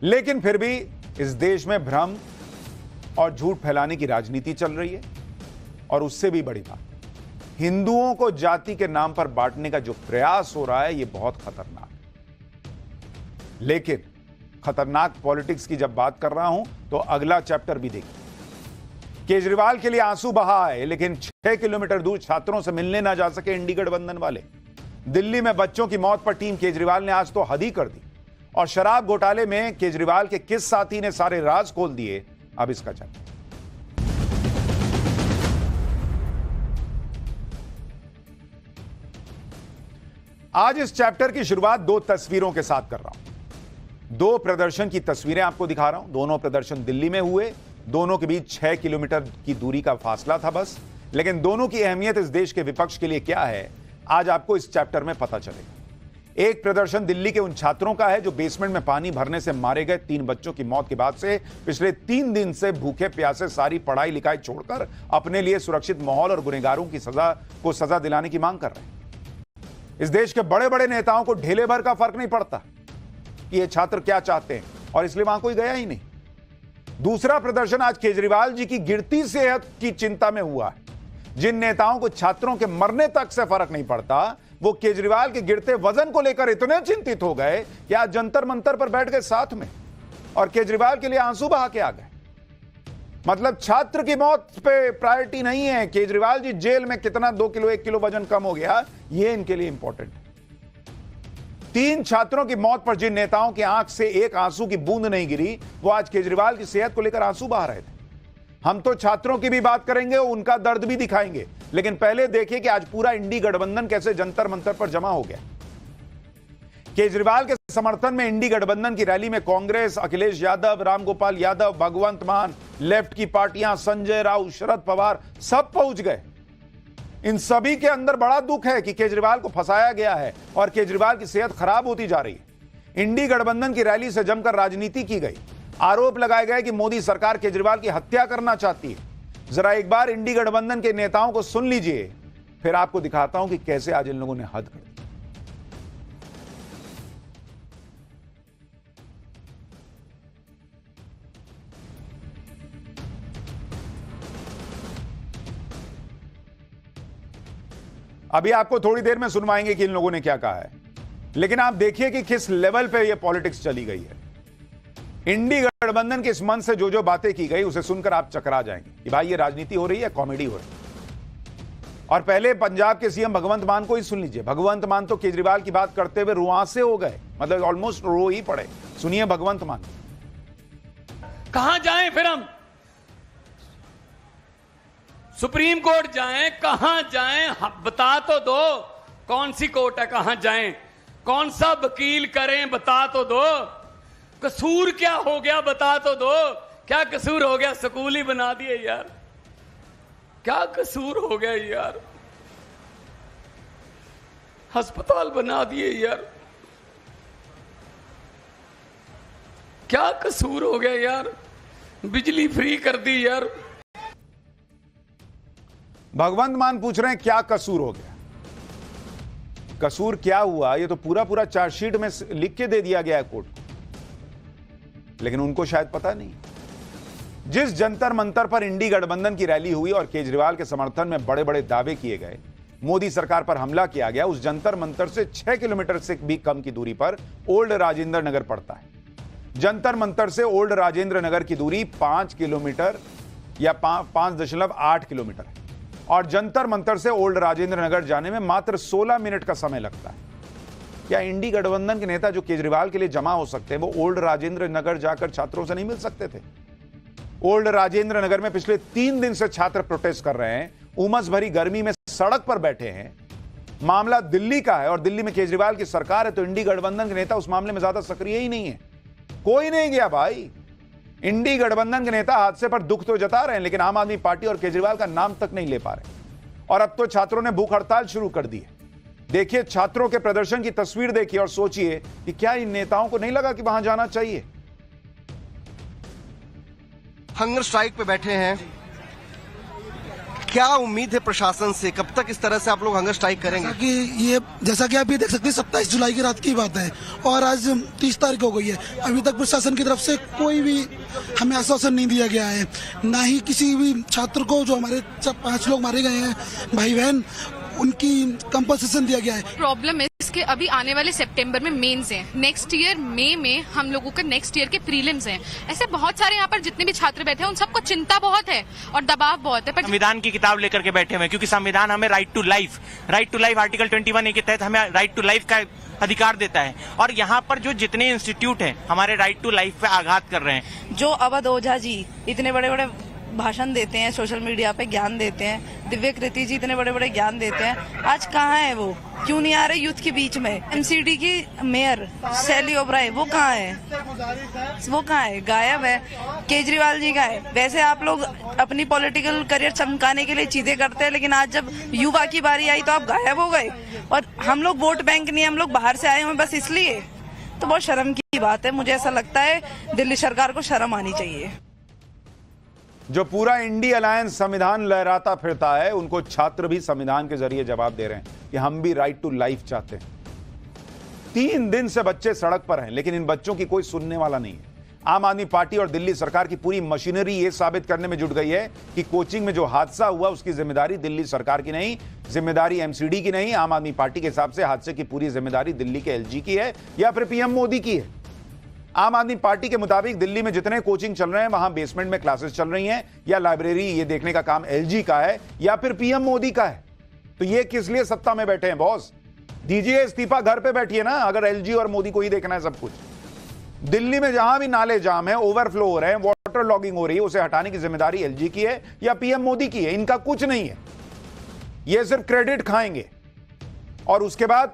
लेकिन फिर भी इस देश में भ्रम और झूठ फैलाने की राजनीति चल रही है। और उससे भी बड़ी बात, हिंदुओं को जाति के नाम पर बांटने का जो प्रयास हो रहा है यह बहुत खतरनाक है। लेकिन खतरनाक पॉलिटिक्स की जब बात कर रहा हूं तो अगला चैप्टर भी देखिए। केजरीवाल के लिए आंसू बहा है, लेकिन 6 किलोमीटर दूर छात्रों से मिलने ना जा सके इंडी गठबंधन वाले। दिल्ली में बच्चों की मौत पर टीम केजरीवाल ने आज तो हद ही कर दी। और शराब घोटाले में केजरीवाल के किस साथी ने सारे राज खोल दिए, अब इसका चैप्टर। आज इस चैप्टर की शुरुआत 2 तस्वीरों के साथ कर रहा हूं। 2 प्रदर्शन की तस्वीरें आपको दिखा रहा हूं। दोनों प्रदर्शन दिल्ली में हुए, दोनों के बीच 6 किलोमीटर की दूरी का फासला था बस। लेकिन दोनों की अहमियत इस देश के विपक्ष के लिए क्या है, आज आपको इस चैप्टर में पता चलेगा। एक प्रदर्शन दिल्ली के उन छात्रों का है जो बेसमेंट में पानी भरने से मारे गए 3 बच्चों की मौत के बाद से पिछले 3 दिन से भूखे प्यासे सारी पढ़ाई लिखाई छोड़कर अपने लिए सुरक्षित माहौल और गुनहगारों की सजा दिलाने की मांग कर रहे हैं। इस देश के बड़े बड़े नेताओं को ढेले भर का फर्क नहीं पड़ता कि ये छात्र क्या चाहते हैं, और इसलिए वहां कोई गया ही नहीं। दूसरा प्रदर्शन आज केजरीवाल जी की गिरती सेहत की चिंता में हुआ है। जिन नेताओं को छात्रों के मरने तक से फर्क नहीं पड़ता, वो केजरीवाल के गिरते वजन को लेकर इतने चिंतित हो गए कि आज जंतर मंतर पर बैठ गए साथ में और केजरीवाल के लिए आंसू बहा के आ गए। मतलब छात्र की मौत पे प्रायोरिटी नहीं है, केजरीवाल जी जेल में कितना 2 किलो 1 किलो वजन कम हो गया, ये इनके लिए इंपॉर्टेंट है। 3 छात्रों की मौत पर जिन नेताओं की आंख से एक आंसू की बूंद नहीं गिरी, वो आज केजरीवाल की सेहत को लेकर आंसू बहा रहे थे। हम तो छात्रों की भी बात करेंगे, उनका दर्द भी दिखाएंगे, लेकिन पहले देखिए कि आज पूरा इंडी गठबंधन कैसे जंतर मंतर पर जमा हो गया। केजरीवाल के समर्थन में इंडी गठबंधन की रैली में कांग्रेस, अखिलेश यादव, रामगोपाल यादव, भगवंत मान, लेफ्ट की पार्टियां, संजय राउत, शरद पवार सब पहुंच गए। इन सभी के अंदर बड़ा दुख है कि केजरीवाल को फंसाया गया है और केजरीवाल की सेहत खराब होती जा रही है। इंडी गठबंधन की रैली से जमकर राजनीति की गई। आरोप लगाए गए कि मोदी सरकार केजरीवाल की हत्या करना चाहती है। जरा एक बार इंडी गठबंधन के नेताओं को सुन लीजिए, फिर आपको दिखाता हूं कि कैसे आज इन लोगों ने हद कर दी। अभी आपको थोड़ी देर में सुनवाएंगे कि इन लोगों ने क्या कहा है, लेकिन आप देखिए कि किस लेवल पे ये पॉलिटिक्स चली गई है। इंडी गठबंधन के इस मन से जो जो बातें की गई उसे सुनकर आप चकरा जाएंगे कि भाई ये राजनीति हो रही है, कॉमेडी हो रही है। और पहले पंजाब के सीएम भगवंत मान को ही सुन लीजिए। भगवंत मान तो केजरीवाल की बात करते हुए रुआंसे हो गए, मतलब ऑलमोस्ट रो ही पड़े। सुनिए भगवंत मान। कहां जाएं फिर हम? सुप्रीम कोर्ट जाएं? कहां जाएं? बता तो दो कौन सी कोर्ट है, कहां जाएं? कौन सा वकील करें, बता तो दो। कसूर क्या हो गया, बता तो दो। क्या कसूर हो गया? स्कूल ही बना दिए यार। क्या कसूर हो गया यार? अस्पताल बना दिए यार। क्या कसूर हो गया यार? बिजली फ्री कर दी यार। भगवंत मान पूछ रहे हैं क्या कसूर हो गया। कसूर क्या हुआ ये तो पूरा पूरा चार्जशीट में लिख के दे दिया गया है कोर्ट को, लेकिन उनको शायद पता नहीं। जिस जंतर मंतर पर इंडी गठबंधन की रैली हुई और केजरीवाल के समर्थन में बड़े बड़े दावे किए गए, मोदी सरकार पर हमला किया गया, उस जंतर मंतर से 6 किलोमीटर से भी कम की दूरी पर ओल्ड राजेंद्र नगर पड़ता है। जंतर मंतर से ओल्ड राजेंद्र नगर की दूरी 5 किलोमीटर या 5.8 किलोमीटर है और जंतर मंतर से ओल्ड राजेंद्र नगर जाने में मात्र 16 मिनट का समय लगता है। क्या इंडी गठबंधन के नेता जो केजरीवाल के लिए जमा हो सकते हैं वो ओल्ड राजेंद्र नगर जाकर छात्रों से नहीं मिल सकते थे? ओल्ड राजेंद्र नगर में पिछले 3 दिन से छात्र प्रोटेस्ट कर रहे हैं, उमस भरी गर्मी में सड़क पर बैठे हैं। मामला दिल्ली का है और दिल्ली में केजरीवाल की सरकार है, तो इंडी गठबंधन के नेता उस मामले में ज्यादा सक्रिय ही नहीं है। कोई नहीं गया भाई। इंडी गठबंधन के नेता हादसे पर दुख तो जता रहे हैं, लेकिन आम आदमी पार्टी और केजरीवाल का नाम तक नहीं ले पा रहे। और अब तो छात्रों ने भूख हड़ताल शुरू कर दी है। देखिए छात्रों के प्रदर्शन की तस्वीर देखिए और सोचिए कि क्या इन नेताओं को नहीं लगा कि वहां जाना चाहिए। हंगर स्ट्राइक पे बैठे हैं, क्या उम्मीद है प्रशासन से? कब तक इस तरह से आप लोग हंगर स्ट्राइक करेंगे? कि ये जैसा कि आप ये देख सकते हैं 27 जुलाई की रात की बात है और आज 30 तारीख हो गई है। अभी तक प्रशासन की तरफ से कोई भी हमें आश्वासन नहीं दिया गया है, ना ही किसी भी छात्र को, जो हमारे 5 लोग मारे गए हैं भाई बहन, उनकी कंपनसेशन दिया गया है। प्रॉब्लम इसके अभी आने वाले सितंबर में मेंस हैं, नेक्स्ट ईयर मई में हम लोगों का नेक्स्ट ईयर के प्रीलिम्स हैं। ऐसे बहुत सारे यहाँ पर जितने भी छात्र बैठे हैं उन सबको चिंता बहुत है और दबाव बहुत है। पर संविधान की किताब लेकर के बैठे हुए, क्योंकि संविधान हमें right to life article 21A के तहत हमें राइट टू लाइफ का अधिकार देता है। और यहाँ पर जो जितने इंस्टीट्यूट हैं हमारे राइट टू लाइफ पे आघात कर रहे हैं। जो अवध ओझा जी इतने बड़े बड़े भाषण देते हैं, सोशल मीडिया पे ज्ञान देते हैं, दिव्य कृति जी इतने बड़े बड़े ज्ञान देते हैं, आज कहाँ है वो? क्यों नहीं आ रहे यूथ के बीच में? एमसीडी की मेयर शैली ओबराय वो कहाँ है? वो कहाँ है? गायब है। केजरीवाल जी का है। वैसे आप लोग अपनी पॉलिटिकल करियर चमकाने के लिए चीजें करते हैं, लेकिन आज जब युवा की बारी आई तो आप गायब हो गए। और हम लोग वोट बैंक नहीं, हम लोग बाहर से आए हैं बस इसलिए, तो बहुत शर्म की बात है। मुझे ऐसा लगता है दिल्ली सरकार को शर्म आनी चाहिए। जो पूरा इंडी अलायंस संविधान लहराता फिरता है, उनको छात्र भी संविधान के जरिए जवाब दे रहे हैं कि हम भी राइट टू लाइफ चाहते हैं। 3 दिन से बच्चे सड़क पर हैं, लेकिन इन बच्चों की कोई सुनने वाला नहीं है। आम आदमी पार्टी और दिल्ली सरकार की पूरी मशीनरी यह साबित करने में जुट गई है कि कोचिंग में जो हादसा हुआ उसकी जिम्मेदारी दिल्ली सरकार की नहीं, जिम्मेदारी एमसीडी की नहीं। आम आदमी पार्टी के हिसाब से हादसे की पूरी जिम्मेदारी दिल्ली के एलजी की है या फिर पीएम मोदी की है। आम आदमी पार्टी के मुताबिक दिल्ली में जितने कोचिंग चल रहे हैं वहां बेसमेंट में क्लासेस चल रही हैं या लाइब्रेरी, ये देखने का काम एलजी का है या फिर पीएम मोदी का है। तो ये किस लिए सत्ता में बैठे हैं बॉस? दीजिए इस्तीफा, घर पे बैठिए ना, अगर एलजी और मोदी को ही देखना है सब कुछ। दिल्ली में जहां भी नाले जाम है, ओवरफ्लो हो रहे हैं, वाटर लॉगिंग हो रही है, उसे हटाने की जिम्मेदारी एलजी की है या पीएम मोदी की है? इनका कुछ नहीं है। ये सिर्फ क्रेडिट खाएंगे और उसके बाद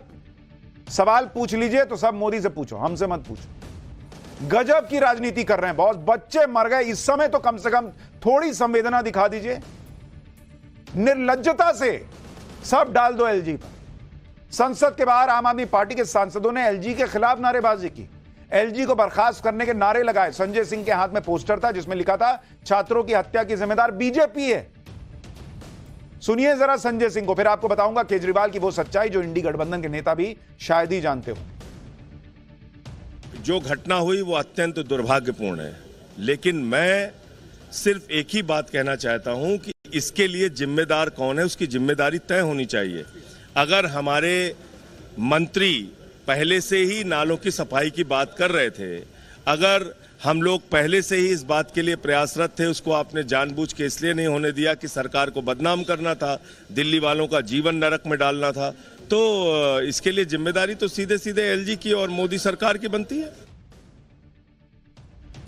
सवाल पूछ लीजिए तो सब मोदी से पूछो, हमसे मत पूछो। गजब की राजनीति कर रहे हैं बॉस। बच्चे मर गए, इस समय तो कम से कम थोड़ी संवेदना दिखा दीजिए। निर्लज्जता से सब डाल दो एलजी पर। संसद के बाहर आम आदमी पार्टी के सांसदों ने एलजी के खिलाफ नारेबाजी की, एलजी को बर्खास्त करने के नारे लगाए। संजय सिंह के हाथ में पोस्टर था जिसमें लिखा था छात्रों की हत्या की जिम्मेदार बीजेपी है। सुनिए जरा संजय सिंह को, फिर आपको बताऊंगा केजरीवाल की वो सच्चाई जो इंडी गठबंधन के नेता भी शायद ही जानते हो। जो घटना हुई वो अत्यंत दुर्भाग्यपूर्ण है, लेकिन मैं सिर्फ एक ही बात कहना चाहता हूं कि इसके लिए जिम्मेदार कौन है, उसकी जिम्मेदारी तय होनी चाहिए। अगर हमारे मंत्री पहले से ही नालों की सफाई की बात कर रहे थे, अगर हम लोग पहले से ही इस बात के लिए प्रयासरत थे, उसको आपने जानबूझ के इसलिए नहीं होने दिया कि सरकार को बदनाम करना था, दिल्ली वालों का जीवन नरक में डालना था, तो इसके लिए जिम्मेदारी तो सीधे सीधे एलजी की और मोदी सरकार की बनती है।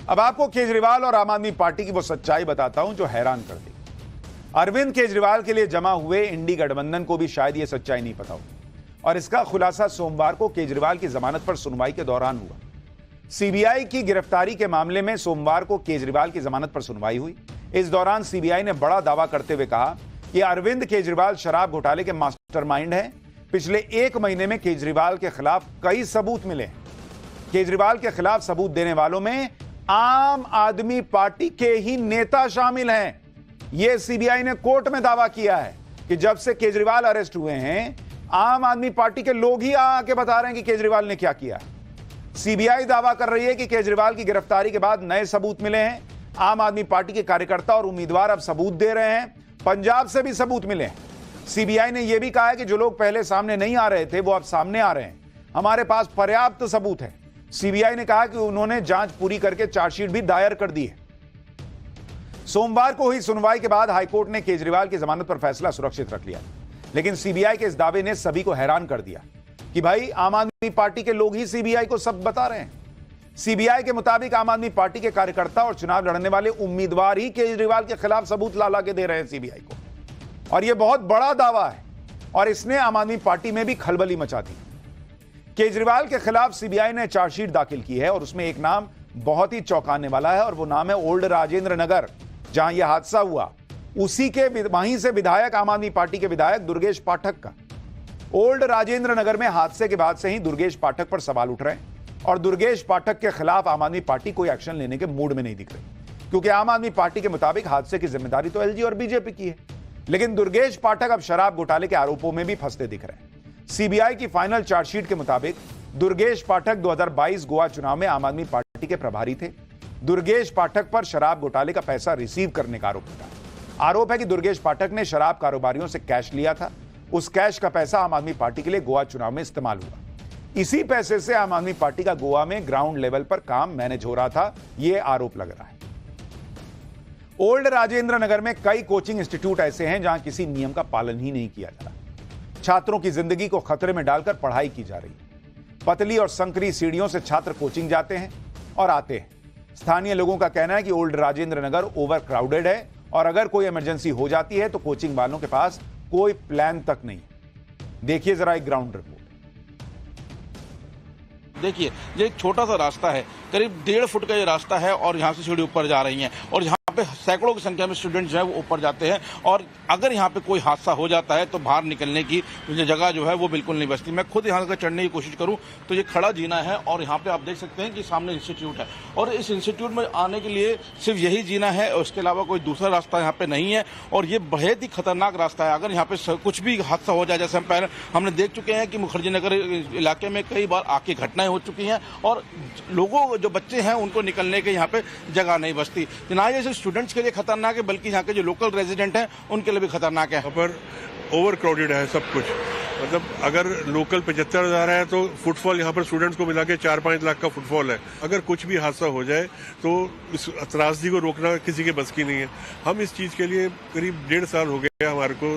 अब आपको केजरीवाल और आम आदमी पार्टी की वो सच्चाई बताता हूं जो हैरान कर दी। अरविंद केजरीवाल के लिए जमा हुए इंडी गठबंधन को भी शायद ये सच्चाई नहीं पता हो, और इसका खुलासा सोमवार को केजरीवाल की जमानत पर सुनवाई के दौरान हुआ। सीबीआई की गिरफ्तारी के मामले में सोमवार को केजरीवाल की जमानत पर सुनवाई हुई। इस दौरान सीबीआई ने बड़ा दावा करते हुए कहा कि अरविंद केजरीवाल शराब घोटाले के मास्टरमाइंड हैं। पिछले 1 महीने में केजरीवाल के खिलाफ कई सबूत मिले। केजरीवाल के खिलाफ सबूत देने वालों में आम आदमी पार्टी के ही नेता शामिल हैं। यह सीबीआई ने कोर्ट में दावा किया है कि जब से केजरीवाल अरेस्ट हुए हैं, आम आदमी पार्टी के लोग ही आके बता रहे हैं कि केजरीवाल ने क्या किया। सीबीआई दावा कर रही है कि केजरीवाल की गिरफ्तारी के बाद नए सबूत मिले हैं। आम आदमी पार्टी के कार्यकर्ता और उम्मीदवार अब सबूत दे रहे हैं। पंजाब से भी सबूत मिले हैं। सीबीआई ने यह भी कहा है कि जो लोग पहले सामने नहीं आ रहे थे वो अब सामने आ रहे हैं। हमारे पास पर्याप्त सबूत है। सीबीआई ने कहा कि उन्होंने जांच पूरी करके चार्जशीट भी दायर कर दी है। सोमवार को हुई सुनवाई के बाद हाईकोर्ट ने केजरीवाल की जमानत पर फैसला सुरक्षित रख लिया, लेकिन सीबीआई के इस दावे ने सभी को हैरान कर दिया कि भाई आम आदमी पार्टी के लोग ही सीबीआई को सब बता रहे हैं। सीबीआई के मुताबिक आम आदमी पार्टी के कार्यकर्ता और चुनाव लड़ने वाले उम्मीदवार ही केजरीवाल के खिलाफ सबूत ला के दे रहे हैं सीबीआई को, और यह बहुत बड़ा दावा है और इसने आम आदमी पार्टी में भी खलबली मचा दी। केजरीवाल के खिलाफ सीबीआई ने चार्जशीट दाखिल की है और उसमें एक नाम बहुत ही चौंकाने वाला है और वो नाम है ओल्ड राजेंद्र नगर, जहां यह हादसा हुआ। उसी के वहीं से विधायक, आम आदमी पार्टी के विधायक दुर्गेश पाठक का। ओल्ड राजेंद्र नगर में हादसे के बाद से ही दुर्गेश पाठक पर सवाल उठ रहे हैं और दुर्गेश पाठक के खिलाफ आम आदमी पार्टी कोई एक्शन लेने के मूड में नहीं दिख रही, क्योंकि आम आदमी पार्टी के मुताबिक हादसे की जिम्मेदारी तो एलजी और बीजेपी की है। लेकिन दुर्गेश पाठक अब शराब घोटाले के आरोपों में भी फंसते दिख रहे हैं। सीबीआई की फाइनल चार्जशीट के मुताबिक दुर्गेश पाठक 2022 गोवा चुनाव में आम आदमी पार्टी के प्रभारी थे। दुर्गेश पाठक पर शराब घोटाले का पैसा रिसीव करने का आरोप लगा। आरोप है कि दुर्गेश पाठक ने शराब कारोबारियों से कैश लिया था। उस कैश का पैसा आम आदमी पार्टी के लिए गोवा चुनाव में इस्तेमाल हुआ। इसी पैसे से आम आदमी पार्टी का गोवा में ग्राउंड लेवल पर काम मैनेज हो रहा था, यह आरोप लग रहा है। ओल्ड राजेंद्र नगर में कई कोचिंग इंस्टीट्यूट ऐसे हैं जहां किसी नियम का पालन ही नहीं किया जा रहा। छात्रों की जिंदगी को खतरे में डालकर पढ़ाई की जा रही है। पतली और संकरी सीढ़ियों से छात्र कोचिंग जाते हैं और आते हैं। स्थानीय लोगों का कहना है कि old Rajendra Nagar over crowded है और अगर कोई इमरजेंसी हो जाती है तो कोचिंग वालों के पास कोई प्लान तक नहीं। देखिए जरा एक ग्राउंड रिपोर्ट। देखिए ये एक छोटा सा रास्ता है, करीब 1.5 फुट का ये रास्ता है और यहाँ से सीढ़ी ऊपर जा रही हैं और यहाँ पे सैकड़ों की संख्या में स्टूडेंट जो है वो ऊपर जाते हैं और अगर यहाँ पे कोई हादसा हो जाता है तो बाहर निकलने की जगह जो है वो बिल्कुल नहीं बचती। मैं खुद यहाँ से चढ़ने की कोशिश करूँ तो ये खड़ा जीना है और यहाँ पे आप देख सकते हैं कि सामने इंस्टीट्यूट है और इस इंस्टीट्यूट में आने के लिए सिर्फ यही जीना है और उसके अलावा कोई दूसरा रास्ता यहाँ पे नहीं है और ये बहुत ही खतरनाक रास्ता है। अगर यहाँ पे कुछ भी हादसा हो जाए, जैसे हम पहले हमने देख चुके हैं कि मुखर्जी नगर इलाके में कई बार आग की घटनाएं हो चुकी हैं और लोगों जो बच्चे हैं उनको निकलने के यहाँ पे जगह नहीं बचती। ना ये स्टूडेंट्स के लिए खतरनाक है बल्कि यहाँ के जो लोकल रेजिडेंट हैं उनके लिए भी खतरनाक है। पर ओवर क्राउडेड है सब कुछ, मतलब अगर लोकल 75,000 है तो फुटफॉल यहाँ पर स्टूडेंट्स को मिला के 4-5 लाख का फुटफॉल है। अगर कुछ भी हादसा हो जाए तो इस त्रासदी को रोकना किसी के बस की नहीं है। हम इस चीज़ के लिए करीब 1.5 साल हो गया हमारे को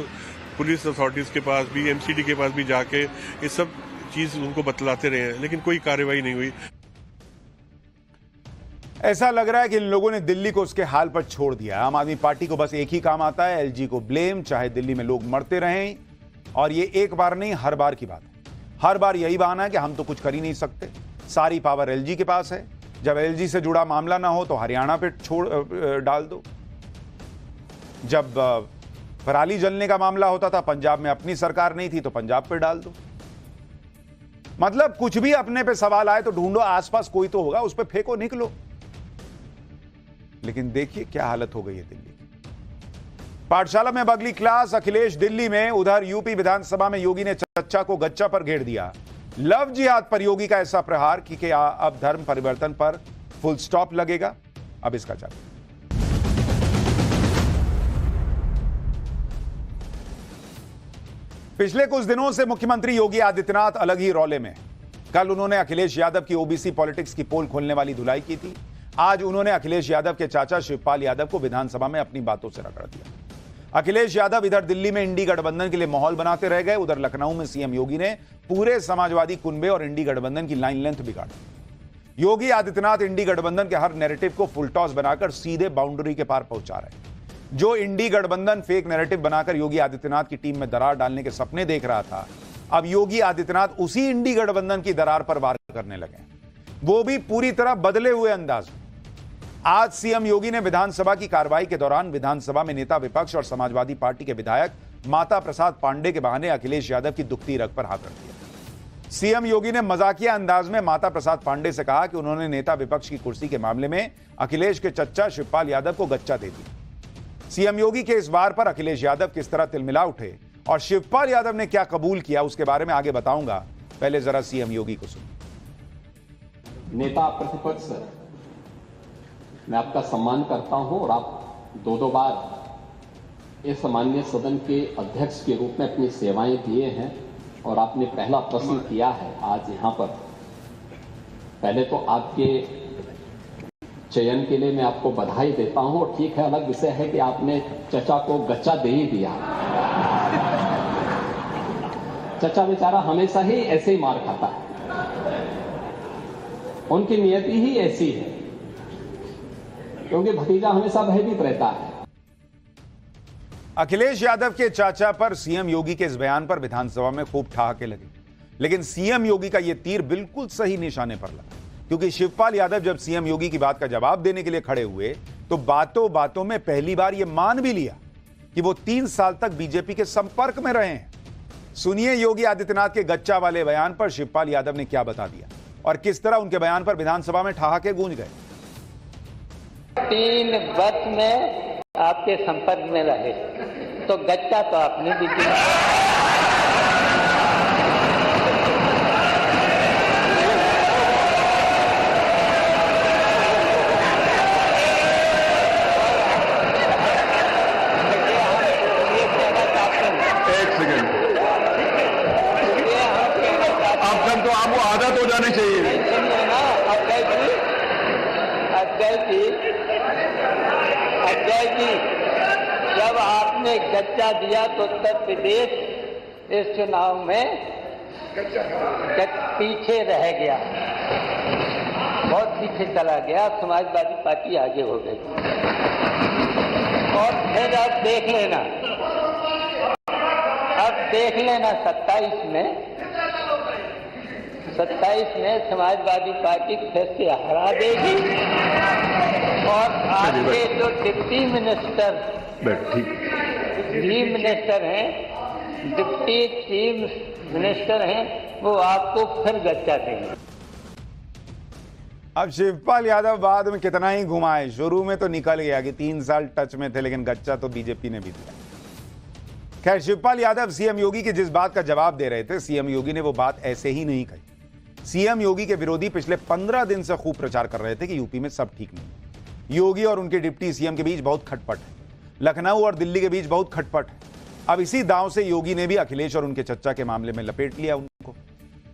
पुलिस अथॉरिटीज़ के पास भी, MCD के पास भी जाके ये सब चीज़ उनको बतलाते रहे हैं, लेकिन कोई कार्रवाई नहीं हुई। ऐसा लग रहा है कि इन लोगों ने दिल्ली को उसके हाल पर छोड़ दिया। आम आदमी पार्टी को बस एक ही काम आता है, एलजी को ब्लेम, चाहे दिल्ली में लोग मरते रहें। और ये एक बार नहीं, हर बार की बात है। हर बार यही बहाना है कि हम तो कुछ कर ही नहीं सकते, सारी पावर एलजी के पास है। जब एलजी से जुड़ा मामला ना हो तो हरियाणा पे डाल दो। जब पराली जलने का मामला होता था, पंजाब में अपनी सरकार नहीं थी तो पंजाब पे डाल दो। मतलब कुछ भी अपने पे सवाल आए तो ढूंढो, आसपास कोई तो होगा, उस पे फेंको, निकलो। लेकिन देखिए क्या हालत हो गई है दिल्ली की। पाठशाला में अगली क्लास, अखिलेश दिल्ली में। उधर यूपी विधानसभा में योगी ने चच्चा को गच्चा पर घेर दिया। लव जिहाद पर योगी का ऐसा प्रहार कि क्या अब धर्म परिवर्तन पर फुल स्टॉप लगेगा? अब इसका चर्चा। पिछले कुछ दिनों से मुख्यमंत्री योगी आदित्यनाथ अलग ही रौले में। कल उन्होंने अखिलेश यादव की ओबीसी पॉलिटिक्स की पोल खोलने वाली धुलाई की थी। आज उन्होंने अखिलेश यादव के चाचा शिवपाल यादव को विधानसभा में अपनी बातों से रगड़ दिया। अखिलेश यादव इधर दिल्ली में इंडी गठबंधन के लिए माहौल बनाते रह गए, उधर लखनऊ में सीएम योगी ने पूरे समाजवादी कुनबे और इंडी गठबंधन की लाइन लेंथ बिगाड़ दी। योगी आदित्यनाथ इंडी गठबंधन के हर नैरेटिव को फुल टॉस बनाकर सीधे बाउंड्री के पार पहुंचा रहे हैं। जो इंडी गठबंधन फेक नैरेटिव बनाकर योगी आदित्यनाथ की टीम में दरार डालने के सपने देख रहा था, अब योगी आदित्यनाथ उसी इंडी गठबंधन की दरार पर वार करने लगे, वो भी पूरी तरह बदले हुए अंदाज में। आज सीएम योगी ने विधानसभा की कार्रवाई के दौरान विधानसभा में नेता विपक्ष और समाजवादी पार्टी के विधायक माता प्रसाद पांडे के बहाने अखिलेश यादव की दुखती रग पर हाथ रख दिया। सीएम योगी ने मजाकिया अंदाज में माता प्रसाद पांडे से कहा कि उन्होंने नेता विपक्ष की कुर्सी के मामले में अखिलेश के चच्चा शिवपाल यादव को गच्चा दे दिया। सीएम योगी के इस वार पर अखिलेश यादव किस तरह तिलमिला उठे और शिवपाल यादव ने क्या कबूल किया, उसके बारे में आगे बताऊंगा। पहले जरा सीएम योगी को सुनिए। नेता प्रतिपक्ष, मैं आपका सम्मान करता हूं और आप दो बार इस माननीय सदन के अध्यक्ष के रूप में अपनी सेवाएं दिए हैं और आपने पहला प्रश्न किया है आज यहां पर। पहले तो आपके चयन के लिए मैं आपको बधाई देता हूं। और ठीक है, अलग विषय है कि आपने चचा को गच्चा दे ही दिया। चचा बेचारा हमेशा ही ऐसे ही मार खाता है, उनकी नियति ही ऐसी है, क्योंकि भतीजा हमेशा भयभीत रहता है। अखिलेश यादव के चाचा पर सीएम योगी के इस बयान पर विधानसभा में खूब ठहाके लगे, लेकिन सीएम योगी का यह तीर बिल्कुल सही निशाने पर लगा, क्योंकि शिवपाल यादव जब सीएम योगी की बात का जवाब देने के लिए खड़े हुए तो बातों बातों में पहली बार यह मान भी लिया कि वो 3 साल तक बीजेपी के संपर्क में रहे हैं। सुनिए योगी आदित्यनाथ के गच्चा वाले बयान पर शिवपाल यादव ने क्या बता दिया और किस तरह उनके बयान पर विधानसभा में ठहाके गूंज गए। 3 वर्ष में आपके संपर्क में रहे तो गच्चा तो आपने भी दिया। एक सेकंड, अब तक तो आपको आदत हो जानी चाहिए। अजय जी, जब आपने गच्चा दिया तो उत्तर प्रदेश इस चुनाव में पीछे रह गया, बहुत पीछे चला गया। समाजवादी पार्टी आगे हो गई। और फिर अब देख लेना 27 में समाजवादी पार्टी फिर से हरा देगी और आपके जो deputy minister deputy chief minister हैं वो आपको फिर गच्चा देंगे। अब शिवपाल यादव बाद में कितना ही घुमाए, शुरू में तो निकल गया कि 3 साल टच में थे, लेकिन गच्चा तो बीजेपी ने भी दिया। खैर, शिवपाल यादव सीएम योगी की जिस बात का जवाब दे रहे थे, सीएम योगी ने वो बात ऐसे ही नहीं कही। सीएम योगी के विरोधी पिछले 15 दिन से खूब प्रचार कर रहे थे कि यूपी में सब ठीक नहीं। योगी और उनके डिप्टी सीएम के बीच बहुत खटपट है, लखनऊ और दिल्ली के बीच बहुत खटपट है। अब इसी दांव से योगी ने भी अखिलेश और उनके चच्चा के मामले में लपेट लिया उनको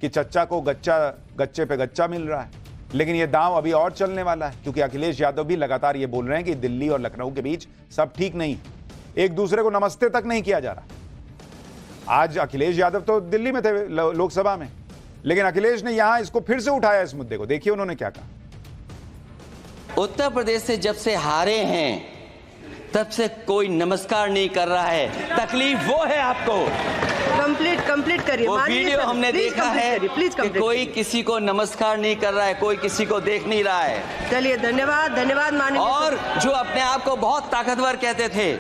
कि चच्चा को गच्चे पे गच्चा मिल रहा है। लेकिन यह दांव अभी और चलने वाला है, क्योंकि अखिलेश यादव भी लगातार ये बोल रहे हैं कि दिल्ली और लखनऊ के बीच सब ठीक नहीं, एक दूसरे को नमस्ते तक नहीं किया जा रहा। आज अखिलेश यादव तो दिल्ली में थे लोकसभा में, लेकिन अखिलेश ने यहां इसको फिर से उठाया, इस मुद्दे को। देखिए उन्होंने क्या कहा। उत्तर प्रदेश से जब से हारे हैं तब से कोई नमस्कार नहीं कर रहा है। तकलीफ वो है आपको। कंप्लीट करिए। वो वीडियो हमने देखा है कि कोई किसी को नमस्कार नहीं कर रहा है, कोई किसी को देख नहीं रहा है। चलिए, धन्यवाद माननीय। और जो अपने आप को बहुत ताकतवर कहते थे,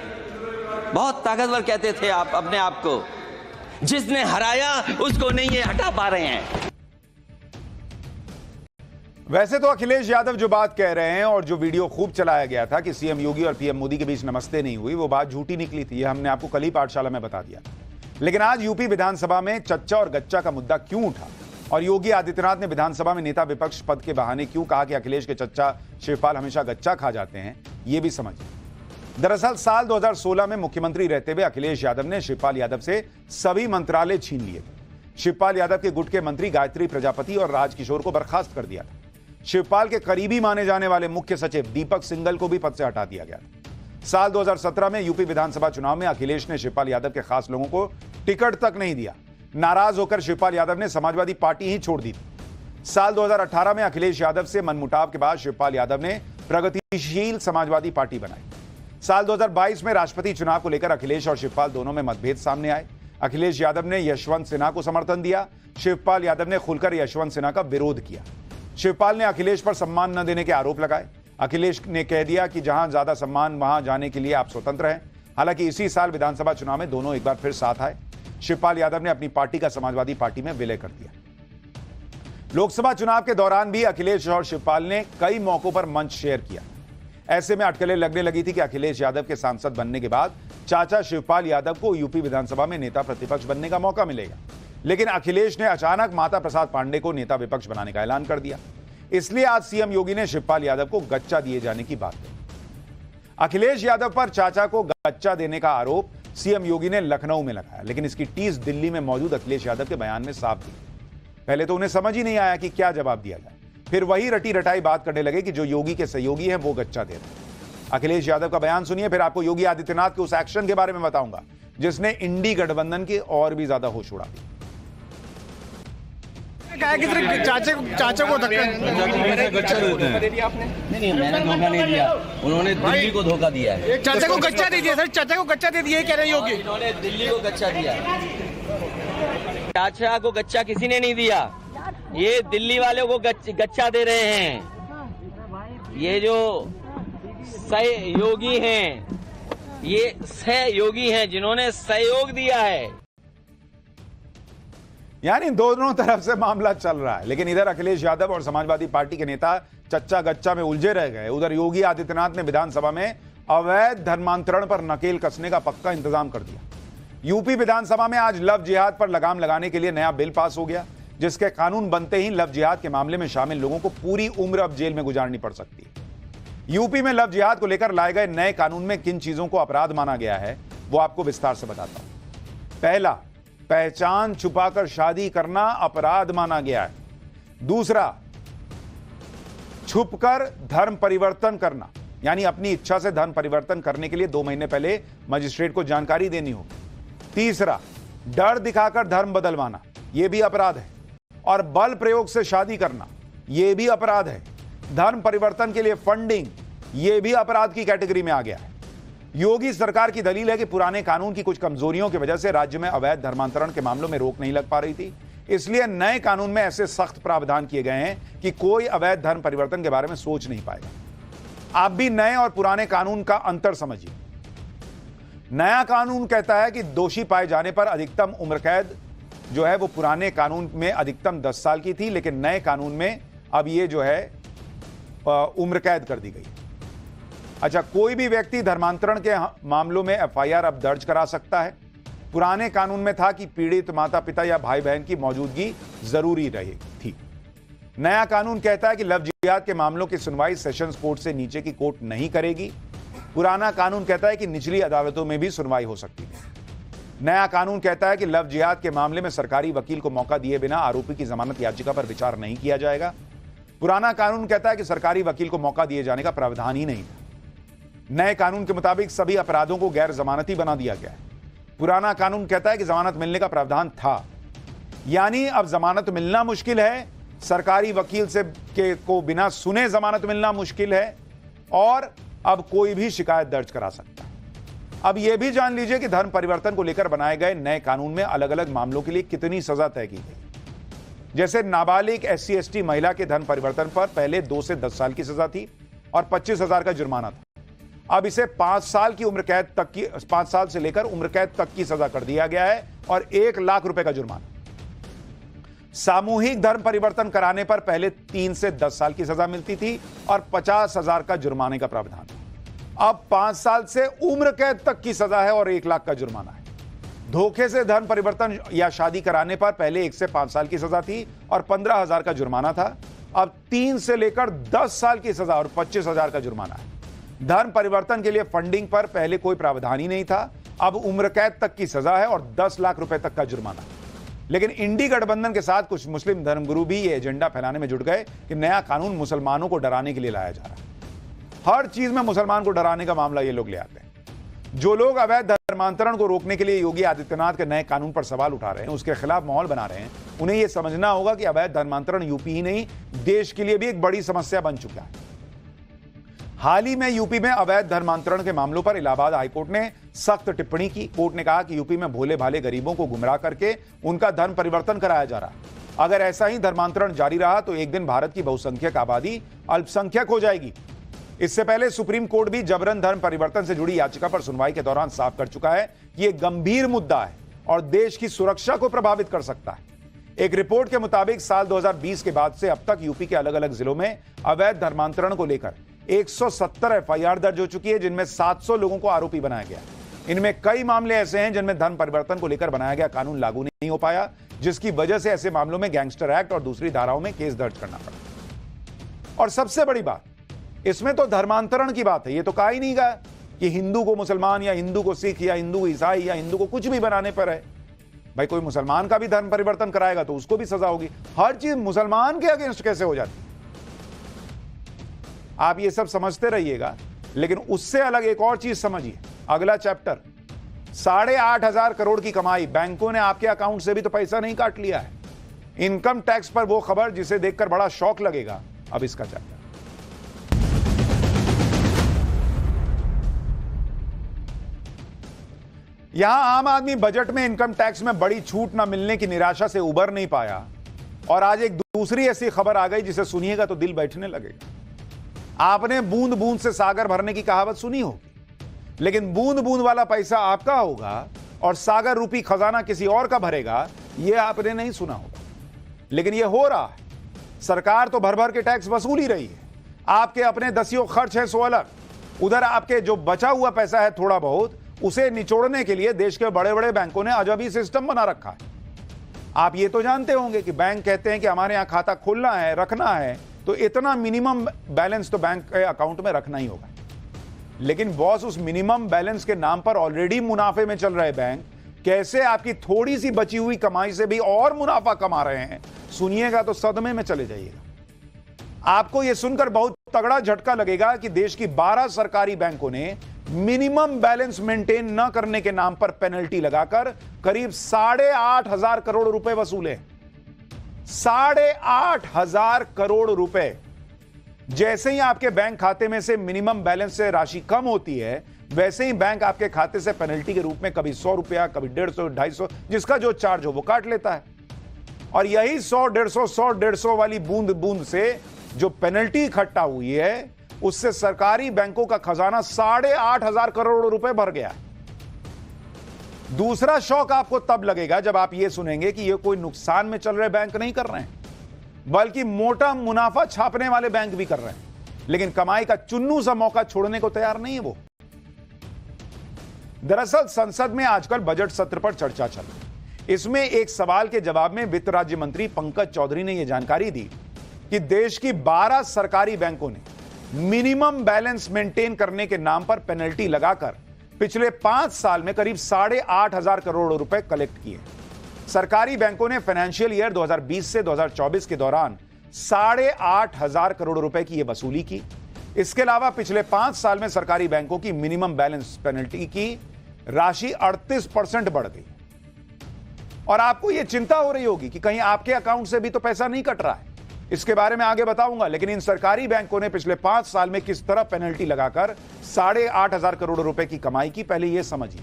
बहुत ताकतवर कहते थे आप अपने आप को, जिसने हराया उसको नहीं ये हटा पा रहे हैं। वैसे तो अखिलेश यादव जो बात कह रहे हैं और जो वीडियो खूब चलाया गया था कि सीएम योगी और पीएम मोदी के बीच नमस्ते नहीं हुई, वो बात झूठी निकली थी। ये हमने आपको कल ही पाठशाला में बता दिया। लेकिन आज यूपी विधानसभा में चच्चा और गच्चा का मुद्दा क्यों उठा और योगी आदित्यनाथ ने विधानसभा में नेता विपक्ष पद के बहाने क्यों कहा कि अखिलेश के चच्चा शिवपाल हमेशा गच्चा खा जाते हैं, ये भी समझिए। दरअसल साल 2016 में मुख्यमंत्री रहते हुए अखिलेश यादव ने शिवपाल यादव से सभी मंत्रालय छीन लिए थे। शिवपाल यादव के गुट के मंत्री गायत्री प्रजापति और राजकिशोर को बर्खास्त कर दिया था। शिवपाल के करीबी माने जाने वाले मुख्य सचिव दीपक सिंघल को भी पद से हटा दिया गया था। साल 2017 में यूपी विधानसभा चुनाव में अखिलेश ने शिवपाल यादव के खास लोगों को टिकट तक नहीं दिया। नाराज होकर शिवपाल यादव ने समाजवादी पार्टी ही छोड़ दी थी। साल 2018 में अखिलेश यादव से मनमुटाव के बाद शिवपाल यादव ने प्रगतिशील समाजवादी पार्टी बनाई। साल 2022 में राष्ट्रपति चुनाव को लेकर अखिलेश और शिवपाल दोनों में मतभेद सामने आए। अखिलेश यादव ने यशवंत सिन्हा को समर्थन दिया, शिवपाल यादव ने खुलकर यशवंत सिन्हा का विरोध किया। शिवपाल ने अखिलेश पर सम्मान न देने के आरोप लगाए। अखिलेश ने कह दिया कि जहां ज्यादा सम्मान वहां जाने के लिए आप स्वतंत्र हैं। हालांकि इसी साल विधानसभा चुनाव में दोनों एक बार फिर साथ आए। शिवपाल यादव ने अपनी पार्टी का समाजवादी पार्टी में विलय कर दिया। लोकसभा चुनाव के दौरान भी अखिलेश और शिवपाल ने कई मौकों पर मंच शेयर किया। ऐसे में अटकलें लगने लगी थी कि अखिलेश यादव के सांसद बनने के बाद चाचा शिवपाल यादव को यूपी विधानसभा में नेता प्रतिपक्ष बनने का मौका मिलेगा। लेकिन अखिलेश ने अचानक माता प्रसाद पांडे को नेता विपक्ष बनाने का ऐलान कर दिया। इसलिए आज सीएम योगी ने शिवपाल यादव को गच्चा दिए जाने की बात कही। अखिलेश यादव पर चाचा को गच्चा देने का आरोप सीएम योगी ने लखनऊ में लगाया, लेकिन इसकी टीस दिल्ली में मौजूद अखिलेश यादव के बयान में साफ थी। पहले तो उन्हें समझ ही नहीं आया कि क्या जवाब दिया जाए। फिर वही रटी रटाई बात करने लगे कि जो योगी के सहयोगी हैं वो गच्चा दे रहे हैं। अखिलेश यादव का बयान सुनिए, फिर आपको योगी आदित्यनाथ के उस एक्शन के बारे में बताऊंगा जिसने इंडी गठबंधन के और भी ज्यादा होश उड़ा दिया। चाचा को धक्का नहीं, मैंने धोखा नहीं दिया, उन्होंने दिल्ली को धोखा दिया है। चाचा को गच्चा दे दिया सर, चाचा को गच्चा दे दिया कह रहे योगी। उन्होंने दिल्ली को गच्चा दिया। चाचा को गच्चा किसी ने नहीं दिया, ये दिल्ली वालों को गच्चा दे रहे हैं। ये जो सहयोगी हैं, ये सहयोगी हैं जिन्होंने सहयोग दिया है। यानी दोनों तरफ से मामला चल रहा है। लेकिन इधर अखिलेश यादव और समाजवादी पार्टी के नेता चच्चा गच्चा में उलझे रह गए। उधर योगी आदित्यनाथ ने विधानसभा में अवैध धर्मांतरण पर नकेल कसने का पक्का इंतजाम कर दिया। यूपी विधानसभा में आज लव जिहाद पर लगाम लगाने के लिए नया बिल पास हो गया, जिसके कानून बनते ही लव जिहाद के मामले में शामिल लोगों को पूरी उम्र अब जेल में गुजारनी पड़ सकती है। यूपी में लव जिहाद को लेकर लाए गए नए कानून में किन चीजों को अपराध माना गया है वो आपको विस्तार से बताता हूं। पहला, पहचान छुपाकर शादी करना अपराध माना गया है। दूसरा, छुपकर धर्म परिवर्तन करना, यानी अपनी इच्छा से धर्म परिवर्तन करने के लिए 2 महीने पहले मजिस्ट्रेट को जानकारी देनी होगी। तीसरा, डर दिखाकर धर्म बदलवाना, यह भी अपराध है। और बल प्रयोग से शादी करना, यह भी अपराध है। धर्म परिवर्तन के लिए फंडिंग, यह भी अपराध की कैटेगरी में आ गया है। योगी सरकार की दलील है कि पुराने कानून की कुछ कमजोरियों की वजह से राज्य में अवैध धर्मांतरण के मामलों में रोक नहीं लग पा रही थी, इसलिए नए कानून में ऐसे सख्त प्रावधान किए गए हैं कि कोई अवैध धर्म परिवर्तन के बारे में सोच नहीं पाएगा। आप भी नए और पुराने कानून का अंतर समझिए। नया कानून कहता है कि दोषी पाए जाने पर अधिकतम उम्र कैद जो है वो पुराने कानून में अधिकतम 10 साल की थी, लेकिन नए कानून में अब ये जो है उम्र कैद कर दी गई। अच्छा, कोई भी व्यक्ति धर्मांतरण के मामलों में एफआईआर अब दर्ज करा सकता है। पुराने कानून में था कि पीड़ित माता पिता या भाई बहन की मौजूदगी जरूरी रही थी। नया कानून कहता है कि लव जिहाद के मामलों की सुनवाई सेशंस कोर्ट से नीचे की कोर्ट नहीं करेगी। पुराना कानून कहता है कि निचली अदालतों में भी सुनवाई हो सकती है। नया कानून कहता है कि लव जिहाद के मामले में सरकारी वकील को मौका दिए बिना आरोपी की जमानत याचिका पर विचार नहीं किया जाएगा। पुराना कानून कहता है कि सरकारी वकील को मौका दिए जाने का प्रावधान ही नहीं था। नए कानून के मुताबिक सभी अपराधों को गैर जमानती बना दिया गया है। पुराना कानून कहता है कि जमानत मिलने का प्रावधान था, यानी अब जमानत मिलना मुश्किल है, सरकारी वकील से को बिना सुने जमानत मिलना मुश्किल है, और अब कोई भी शिकायत दर्ज करा सकता है। अब यह भी जान लीजिए कि धर्म परिवर्तन को लेकर बनाए गए नए कानून में अलग अलग मामलों के लिए कितनी सजा तय की गई। जैसे नाबालिग SC/ST महिला के धर्म परिवर्तन पर पहले 2 से 10 साल की सजा थी और 25,000 का जुर्माना था। अब इसे 5 साल की उम्र कैद तक की 5 साल से लेकर उम्र कैद तक की सजा कर दिया गया है और 1 लाख रुपए का जुर्माना। सामूहिक धर्म परिवर्तन कराने पर पहले 3 से 10 साल की सजा मिलती थी और 50,000 का जुर्माने का प्रावधान। अब 5 साल से उम्र कैद तक की सजा है और 1 लाख का जुर्माना है। धोखे से धर्म परिवर्तन या शादी कराने पर पहले 1 से 5 साल की सजा थी और 15,000 का जुर्माना था। अब 3 से लेकर 10 साल की सजा और 25,000 का जुर्माना है। धर्म परिवर्तन के लिए फंडिंग पर पहले कोई प्रावधान ही नहीं था, अब उम्र कैद तक की सजा है और 10 लाख रुपए तक का जुर्माना। लेकिन इंडी गठबंधन के साथ कुछ मुस्लिम धर्मगुरु भी ये एजेंडा फैलाने में जुट गए कि नया कानून मुसलमानों को डराने के लिए लाया जा रहा है। हर चीज में मुसलमान को डराने का मामला ये लोग ले आते हैं। जो लोग अवैध धर्मांतरण को रोकने के लिए योगी आदित्यनाथ के नए कानून पर सवाल उठा रहे हैं, उसके खिलाफ माहौल बना रहे हैं, उन्हें यह समझना होगा कि अवैध धर्मांतरण यूपी ही नहीं देश के लिए भी एक बड़ी समस्या बन चुका है। हाल ही में यूपी में अवैध धर्मांतरण के मामलों पर इलाहाबाद हाईकोर्ट ने सख्त टिप्पणी की। कोर्ट ने कहा कि यूपी में भोले भाले गरीबों को गुमराह करके उनका धर्म परिवर्तन कराया जा रहा है। अगर ऐसा ही धर्मांतरण जारी रहा तो एक दिन भारत की बहुसंख्यक आबादी अल्पसंख्यक हो जाएगी। इससे पहले सुप्रीम कोर्ट भी जबरन धर्म परिवर्तन से जुड़ी याचिका पर सुनवाई के दौरान साफ कर चुका है कि यह गंभीर मुद्दा है और देश की सुरक्षा को प्रभावित कर सकता है। एक रिपोर्ट के मुताबिक साल 2020 के बाद से अब तक यूपी के अलग अलग जिलों में अवैध धर्मांतरण को लेकर 170 FIR दर्ज हो चुकी है, जिनमें 700 लोगों को आरोपी बनाया गया। इनमें कई मामले ऐसे हैं जिनमें धर्म परिवर्तन को लेकर बनाया गया कानून लागू नहीं हो पाया, जिसकी वजह से ऐसे मामलों में गैंगस्टर एक्ट और दूसरी धाराओं में केस दर्ज करना पड़ा। और सबसे बड़ी बात, इसमें तो धर्मांतरण की बात है, ये तो कहा ही नहीं गया कि हिंदू को मुसलमान या हिंदू को सिख या हिंदू को ईसाई या हिंदू को कुछ भी बनाने पर है। भाई कोई मुसलमान का भी धर्म परिवर्तन कराएगा तो उसको भी सजा होगी। हर चीज मुसलमान के अगेंस्ट कैसे हो जाती? आप ये सब समझते रहिएगा, लेकिन उससे अलग एक और चीज समझिए। अगला चैप्टर, 8,500 करोड़ की कमाई, बैंकों ने आपके अकाउंट से भी तो पैसा नहीं काट लिया है। इनकम टैक्स पर वो खबर जिसे देखकर बड़ा शौक लगेगा। अब इसका चैप्टर, यहां आम आदमी बजट में इनकम टैक्स में बड़ी छूट न मिलने की निराशा से उबर नहीं पाया और आज एक दूसरी ऐसी खबर आ गई जिसे सुनिएगा तो दिल बैठने लगेगा। आपने बूंद बूंद से सागर भरने की कहावत सुनी होगी, लेकिन बूंद बूंद वाला पैसा आपका होगा और सागर रूपी खजाना किसी और का भरेगा, यह आपने नहीं सुना होगा। लेकिन यह हो रहा है। सरकार तो भर भर के टैक्स वसूल ही रही है। आपके अपने दसियों खर्च है सो अलग, उधर आपके जो बचा हुआ पैसा है थोड़ा बहुत, उसे निचोड़ने के लिए देश के बड़े बड़े बैंकों ने अजब ही सिस्टम बना रखा है। आप ये तो जानते होंगे कि बैंक कहते हैं कि हमारे यहां खाता खोलना है, रखना है, तो इतना मिनिमम बैलेंस तो बैंक के अकाउंट में रखना ही होगा। लेकिन बॉस, उस मिनिमम बैलेंस के नाम पर ऑलरेडी मुनाफे में चल रहे बैंक कैसे आपकी थोड़ी सी बची हुई कमाई से भी और मुनाफा कमा रहे हैं, सुनिएगा तो सदमे में चले जाइएगा। आपको यह सुनकर बहुत तगड़ा झटका लगेगा कि देश की 12 सरकारी बैंकों ने मिनिमम बैलेंस मेंटेन न करने के नाम पर पेनल्टी लगाकर करीब 8,500 करोड़ रुपए वसूले। 8,500 करोड़ रुपए। जैसे ही आपके बैंक खाते में से मिनिमम बैलेंस से राशि कम होती है, वैसे ही बैंक आपके खाते से पेनल्टी के रूप में कभी 100 रुपया, कभी 150, 250, जिसका जो चार्ज हो वो काट लेता है। और यही 100, 150 वाली बूंद बूंद से जो पेनल्टी इकट्ठा हुई है, उससे सरकारी बैंकों का खजाना 8,500 करोड़ रुपए भर गया। दूसरा शौक आपको तब लगेगा जब आप यह सुनेंगे कि ये कोई नुकसान में चल रहे बैंक नहीं कर रहे हैं, बल्कि मोटा मुनाफा छापने वाले बैंक भी कर रहे हैं, लेकिन कमाई का चुन्नू सा मौका छोड़ने को तैयार नहीं है वो। दरअसल संसद में आजकल बजट सत्र पर चर्चा चल रही है। इसमें एक सवाल के जवाब में वित्त राज्य मंत्री पंकज चौधरी ने यह जानकारी दी कि देश की 12 सरकारी बैंकों ने मिनिमम बैलेंस मेंटेन करने के नाम पर पेनल्टी लगाकर पिछले 5 साल में करीब 8,500 करोड़ रुपए कलेक्ट किए। सरकारी बैंकों ने फाइनेंशियल ईयर 2020 से 2024 के दौरान 8,500 करोड़ रुपए की यह वसूली की। इसके अलावा पिछले 5 साल में सरकारी बैंकों की मिनिमम बैलेंस पेनल्टी की राशि 38% बढ़ गई। और आपको यह चिंता हो रही होगी कि कहीं आपके अकाउंट से भी तो पैसा नहीं कट रहा है। इसके बारे में आगे बताऊंगा, लेकिन इन सरकारी बैंकों ने पिछले 5 साल में किस तरह पेनल्टी लगाकर 8,500 करोड़ रुपए की कमाई की, पहले यह समझिए।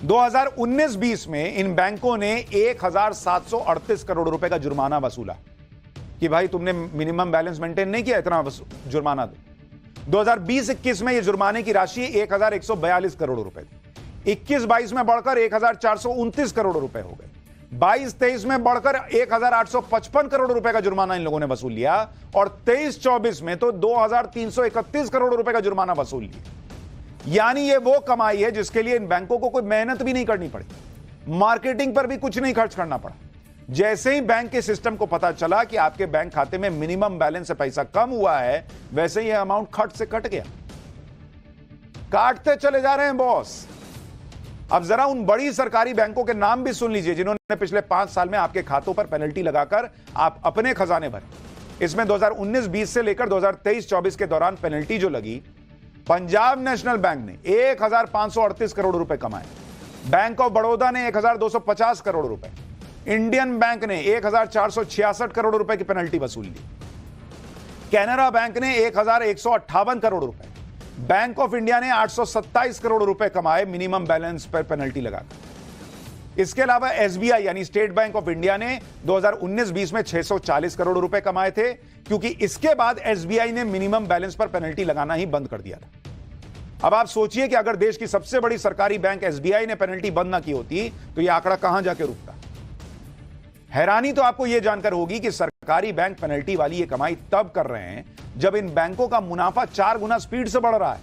2019-20 में इन बैंकों ने 1,738 करोड़ रुपए का जुर्माना वसूला कि भाई तुमने मिनिमम बैलेंस मेंटेन नहीं किया, इतना जुर्माना दो। 2020-21 में यह जुर्माने की राशि 1,142 करोड़ रुपए थी। 21-22 में बढ़कर 1,429 करोड़ रुपए हो गए। 22-23 में बढ़कर 1,855 करोड़ रुपए का जुर्माना इन लोगों ने वसूल लिया और 23-24 में तो 2,331 करोड़ रुपए का जुर्माना वसूल लिया। यानी ये वो कमाई है जिसके लिए इन बैंकों को कोई मेहनत भी नहीं करनी पड़ी, मार्केटिंग पर भी कुछ नहीं खर्च करना पड़ा। जैसे ही बैंक के सिस्टम को पता चला कि आपके बैंक खाते में मिनिमम बैलेंस से पैसा कम हुआ है, वैसे ही अमाउंट खट से कट गया। काटते चले जा रहे हैं बॉस। अब जरा उन बड़ी सरकारी बैंकों के नाम भी सुन लीजिए जिन्होंने पिछले 5 साल में आपके खातों पर पेनल्टी लगाकर आप अपने खजाने भरे। इसमें 2019-20 से लेकर 2023-24 के दौरान पेनल्टी जो लगी, पंजाब नेशनल बैंक ने 1,538 करोड़ रुपए कमाए, बैंक ऑफ बड़ौदा ने 1,250 करोड़ रुपए, इंडियन बैंक ने 1,466 करोड़ रुपए की पेनल्टी वसूल ली, कैनरा बैंक ने 1,158 करोड़ रुपए, बैंक ऑफ इंडिया ने 827 करोड़ रुपए कमाए मिनिमम बैलेंस पर पेनल्टी लगाकर। इसके अलावा एसबीआई यानी स्टेट बैंक ऑफ इंडिया ने 2019-20 में 640 करोड़ रुपए कमाए थे, क्योंकि इसके बाद एसबीआई ने मिनिमम बैलेंस पर पेनल्टी लगाना ही बंद कर दिया था। अब आप सोचिए कि अगर देश की सबसे बड़ी सरकारी बैंक एसबीआई ने पेनल्टी बंद ना की होती तो यह आंकड़ा कहां जाके रुकता। हैरानी तो आपको यह जानकर होगी कि सरकारी बैंक पेनल्टी वाली ये कमाई तब कर रहे हैं जब इन बैंकों का मुनाफा 4 गुना स्पीड से बढ़ रहा है।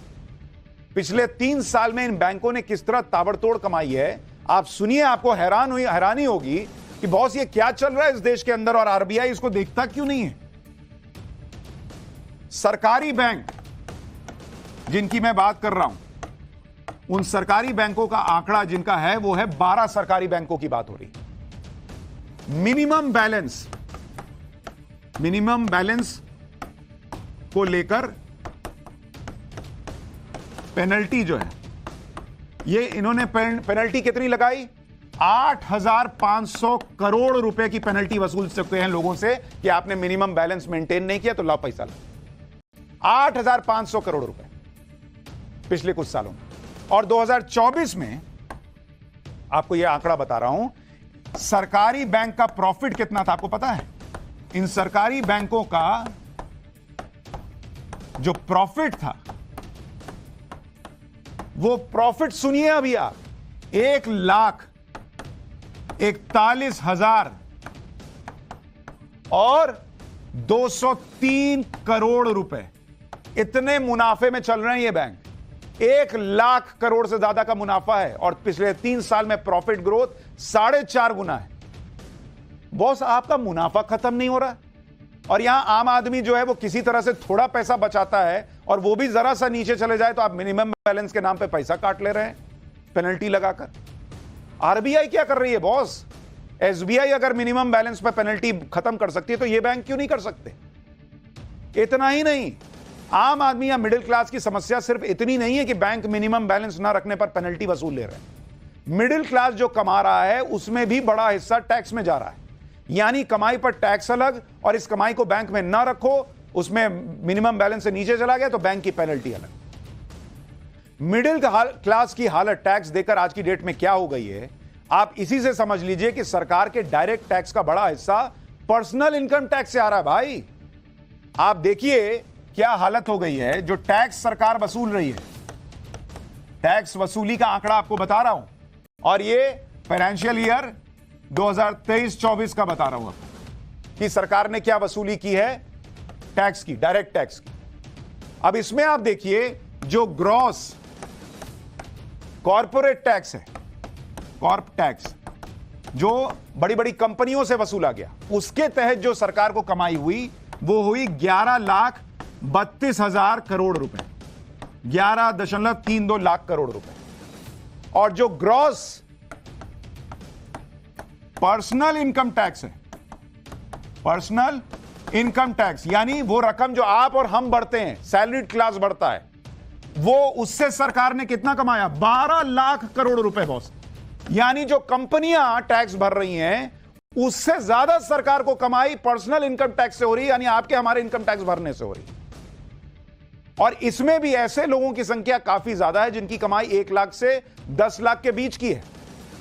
पिछले 3 साल में इन बैंकों ने किस तरह ताबड़तोड़ कमाई है, आप सुनिए, आपको हैरानी होगी कि बॉस ये क्या चल रहा है इस देश के अंदर और आरबीआई इसको देखता क्यों नहीं है। सरकारी बैंक जिनकी मैं बात कर रहा हूं, उन सरकारी बैंकों का आंकड़ा जिनका है वो है 12 सरकारी बैंकों की बात हो रही। मिनिमम बैलेंस को लेकर पेनल्टी जो है, ये इन्होंने पेनल्टी कितनी लगाई, 8,500 करोड़ रुपए की पेनल्टी वसूल सकते हैं लोगों से कि आपने मिनिमम बैलेंस मेंटेन नहीं किया तो लाओ पैसा लो। 8,500 करोड़ रुपए पिछले कुछ सालों में। और 2024 में आपको यह आंकड़ा बता रहा हूं, सरकारी बैंक का प्रॉफिट कितना था आपको पता है? इन सरकारी बैंकों का जो प्रॉफिट था, वो प्रॉफिट सुनिए अभी आप, 1,41,000 और 203 करोड़ रुपए, इतने मुनाफे में चल रहे हैं ये बैंक। 1 लाख करोड़ से ज्यादा का मुनाफा है और पिछले 3 साल में प्रॉफिट ग्रोथ 4.5 गुना है। बॉस आपका मुनाफा खत्म नहीं हो रहा और यहां आम आदमी जो है वो किसी तरह से थोड़ा पैसा बचाता है और वो भी जरा सा नीचे चले जाए तो आप मिनिमम बैलेंस के नाम पे पैसा काट ले रहे हैं पेनल्टी लगाकर। आरबीआई क्या कर रही है बॉस? एसबीआई अगर मिनिमम बैलेंस पे पेनल्टी खत्म कर सकती है तो ये बैंक क्यों नहीं कर सकते? इतना ही नहीं, आम आदमी या मिडिल क्लास की समस्या सिर्फ इतनी नहीं है कि बैंक मिनिमम बैलेंस ना रखने पर पेनल्टी वसूल ले रहे हैं। मिडिल क्लास जो कमा रहा है उसमें भी बड़ा हिस्सा टैक्स में जा रहा है, यानी कमाई पर टैक्स अलग और इस कमाई को बैंक में ना रखो, उसमें मिनिमम बैलेंस से नीचे चला गया तो बैंक की पेनल्टी अलग। मिडिल क्लास की हालत टैक्स देकर आज की डेट में क्या हो गई है, आप इसी से समझ लीजिए कि सरकार के डायरेक्ट टैक्स का बड़ा हिस्सा पर्सनल इनकम टैक्स से आ रहा है। भाई आप देखिए क्या हालत हो गई है, जो टैक्स सरकार वसूल रही है, टैक्स वसूली का आंकड़ा आपको बता रहा हूं और ये फाइनेंशियल ईयर 2023-24 का बता रहा हूं कि सरकार ने क्या वसूली की है टैक्स की, डायरेक्ट टैक्स की। अब इसमें आप देखिए जो ग्रॉस कॉर्पोरेट टैक्स है, कॉर्प टैक्स जो बड़ी बड़ी कंपनियों से वसूला गया, उसके तहत जो सरकार को कमाई हुई वो हुई 11,32,000 करोड़ रुपए, 11.32 लाख करोड़ रुपए। और जो ग्रॉस पर्सनल इनकम टैक्स है, पर्सनल इनकम टैक्स यानी वो रकम जो आप और हम बढ़ते हैं, सैलरीड क्लास बढ़ता है, वो उससे सरकार ने कितना कमाया, 12 लाख करोड़ रुपए बॉस। यानी जो कंपनियां टैक्स भर रही हैं उससे ज्यादा सरकार को कमाई पर्सनल इनकम टैक्स से हो रही है, यानी आपके हमारे इनकम टैक्स भरने से हो रही है। और इसमें भी ऐसे लोगों की संख्या काफी ज्यादा है जिनकी कमाई 1 लाख से 10 लाख के बीच की है,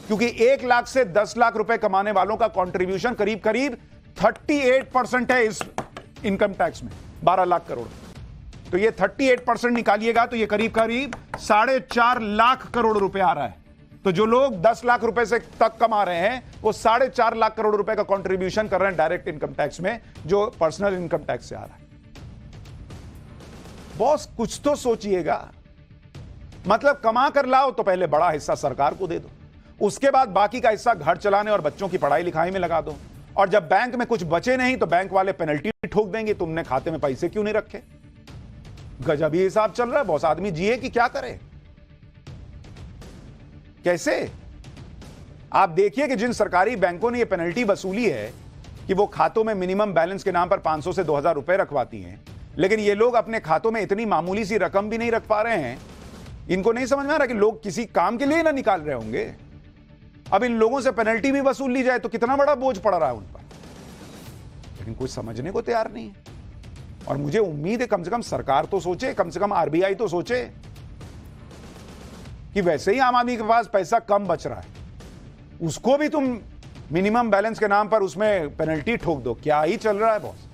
क्योंकि 1 लाख से 10 लाख रुपए कमाने वालों का कंट्रीब्यूशन करीब करीब 38% है इस इनकम टैक्स में, 12 लाख करोड़। तो ये 38% निकालिएगा तो ये करीब करीब 4.5 लाख करोड़ रुपए आ रहा है। तो जो लोग 10 लाख रुपए से तक कमा रहे हैं वो 4.5 लाख करोड़ रुपए का कंट्रीब्यूशन कर रहे हैं डायरेक्ट इनकम टैक्स में, जो पर्सनल इनकम टैक्स से आ रहा है। बॉस कुछ तो सोचिएगा, मतलब कमा कर लाओ तो पहले बड़ा हिस्सा सरकार को दे दो, उसके बाद बाकी का हिस्सा घर चलाने और बच्चों की पढ़ाई लिखाई में लगा दो, और जब बैंक में कुछ बचे नहीं तो बैंक वाले पेनल्टी ठोक देंगे, तुमने खाते में पैसे क्यों नहीं रखे। गजब ही हिसाब चल रहा है बॉस, आदमी जिए कि क्या करे, कैसे। आप देखिए कि जिन सरकारी बैंकों ने यह पेनल्टी वसूली है कि वो खातों में मिनिमम बैलेंस के नाम पर 500 से 2000 रुपए रखवाती हैं, लेकिन ये लोग अपने खातों में इतनी मामूली सी रकम भी नहीं रख पा रहे हैं। इनको नहीं समझ में आ रहा कि लोग किसी काम के लिए ना निकाल रहे होंगे। अब इन लोगों से पेनल्टी भी वसूल ली जाए तो कितना बड़ा बोझ पड़ रहा है उन पर, लेकिन कोई समझने को तैयार नहीं है। और मुझे उम्मीद है कम से कम सरकार तो सोचे, कम से कम आरबीआई तो सोचे कि वैसे ही आम आदमी के पास पैसा कम बच रहा है, उसको भी तुम मिनिमम बैलेंस के नाम पर उसमें पेनल्टी ठोक दो। क्या ही चल रहा है बॉस।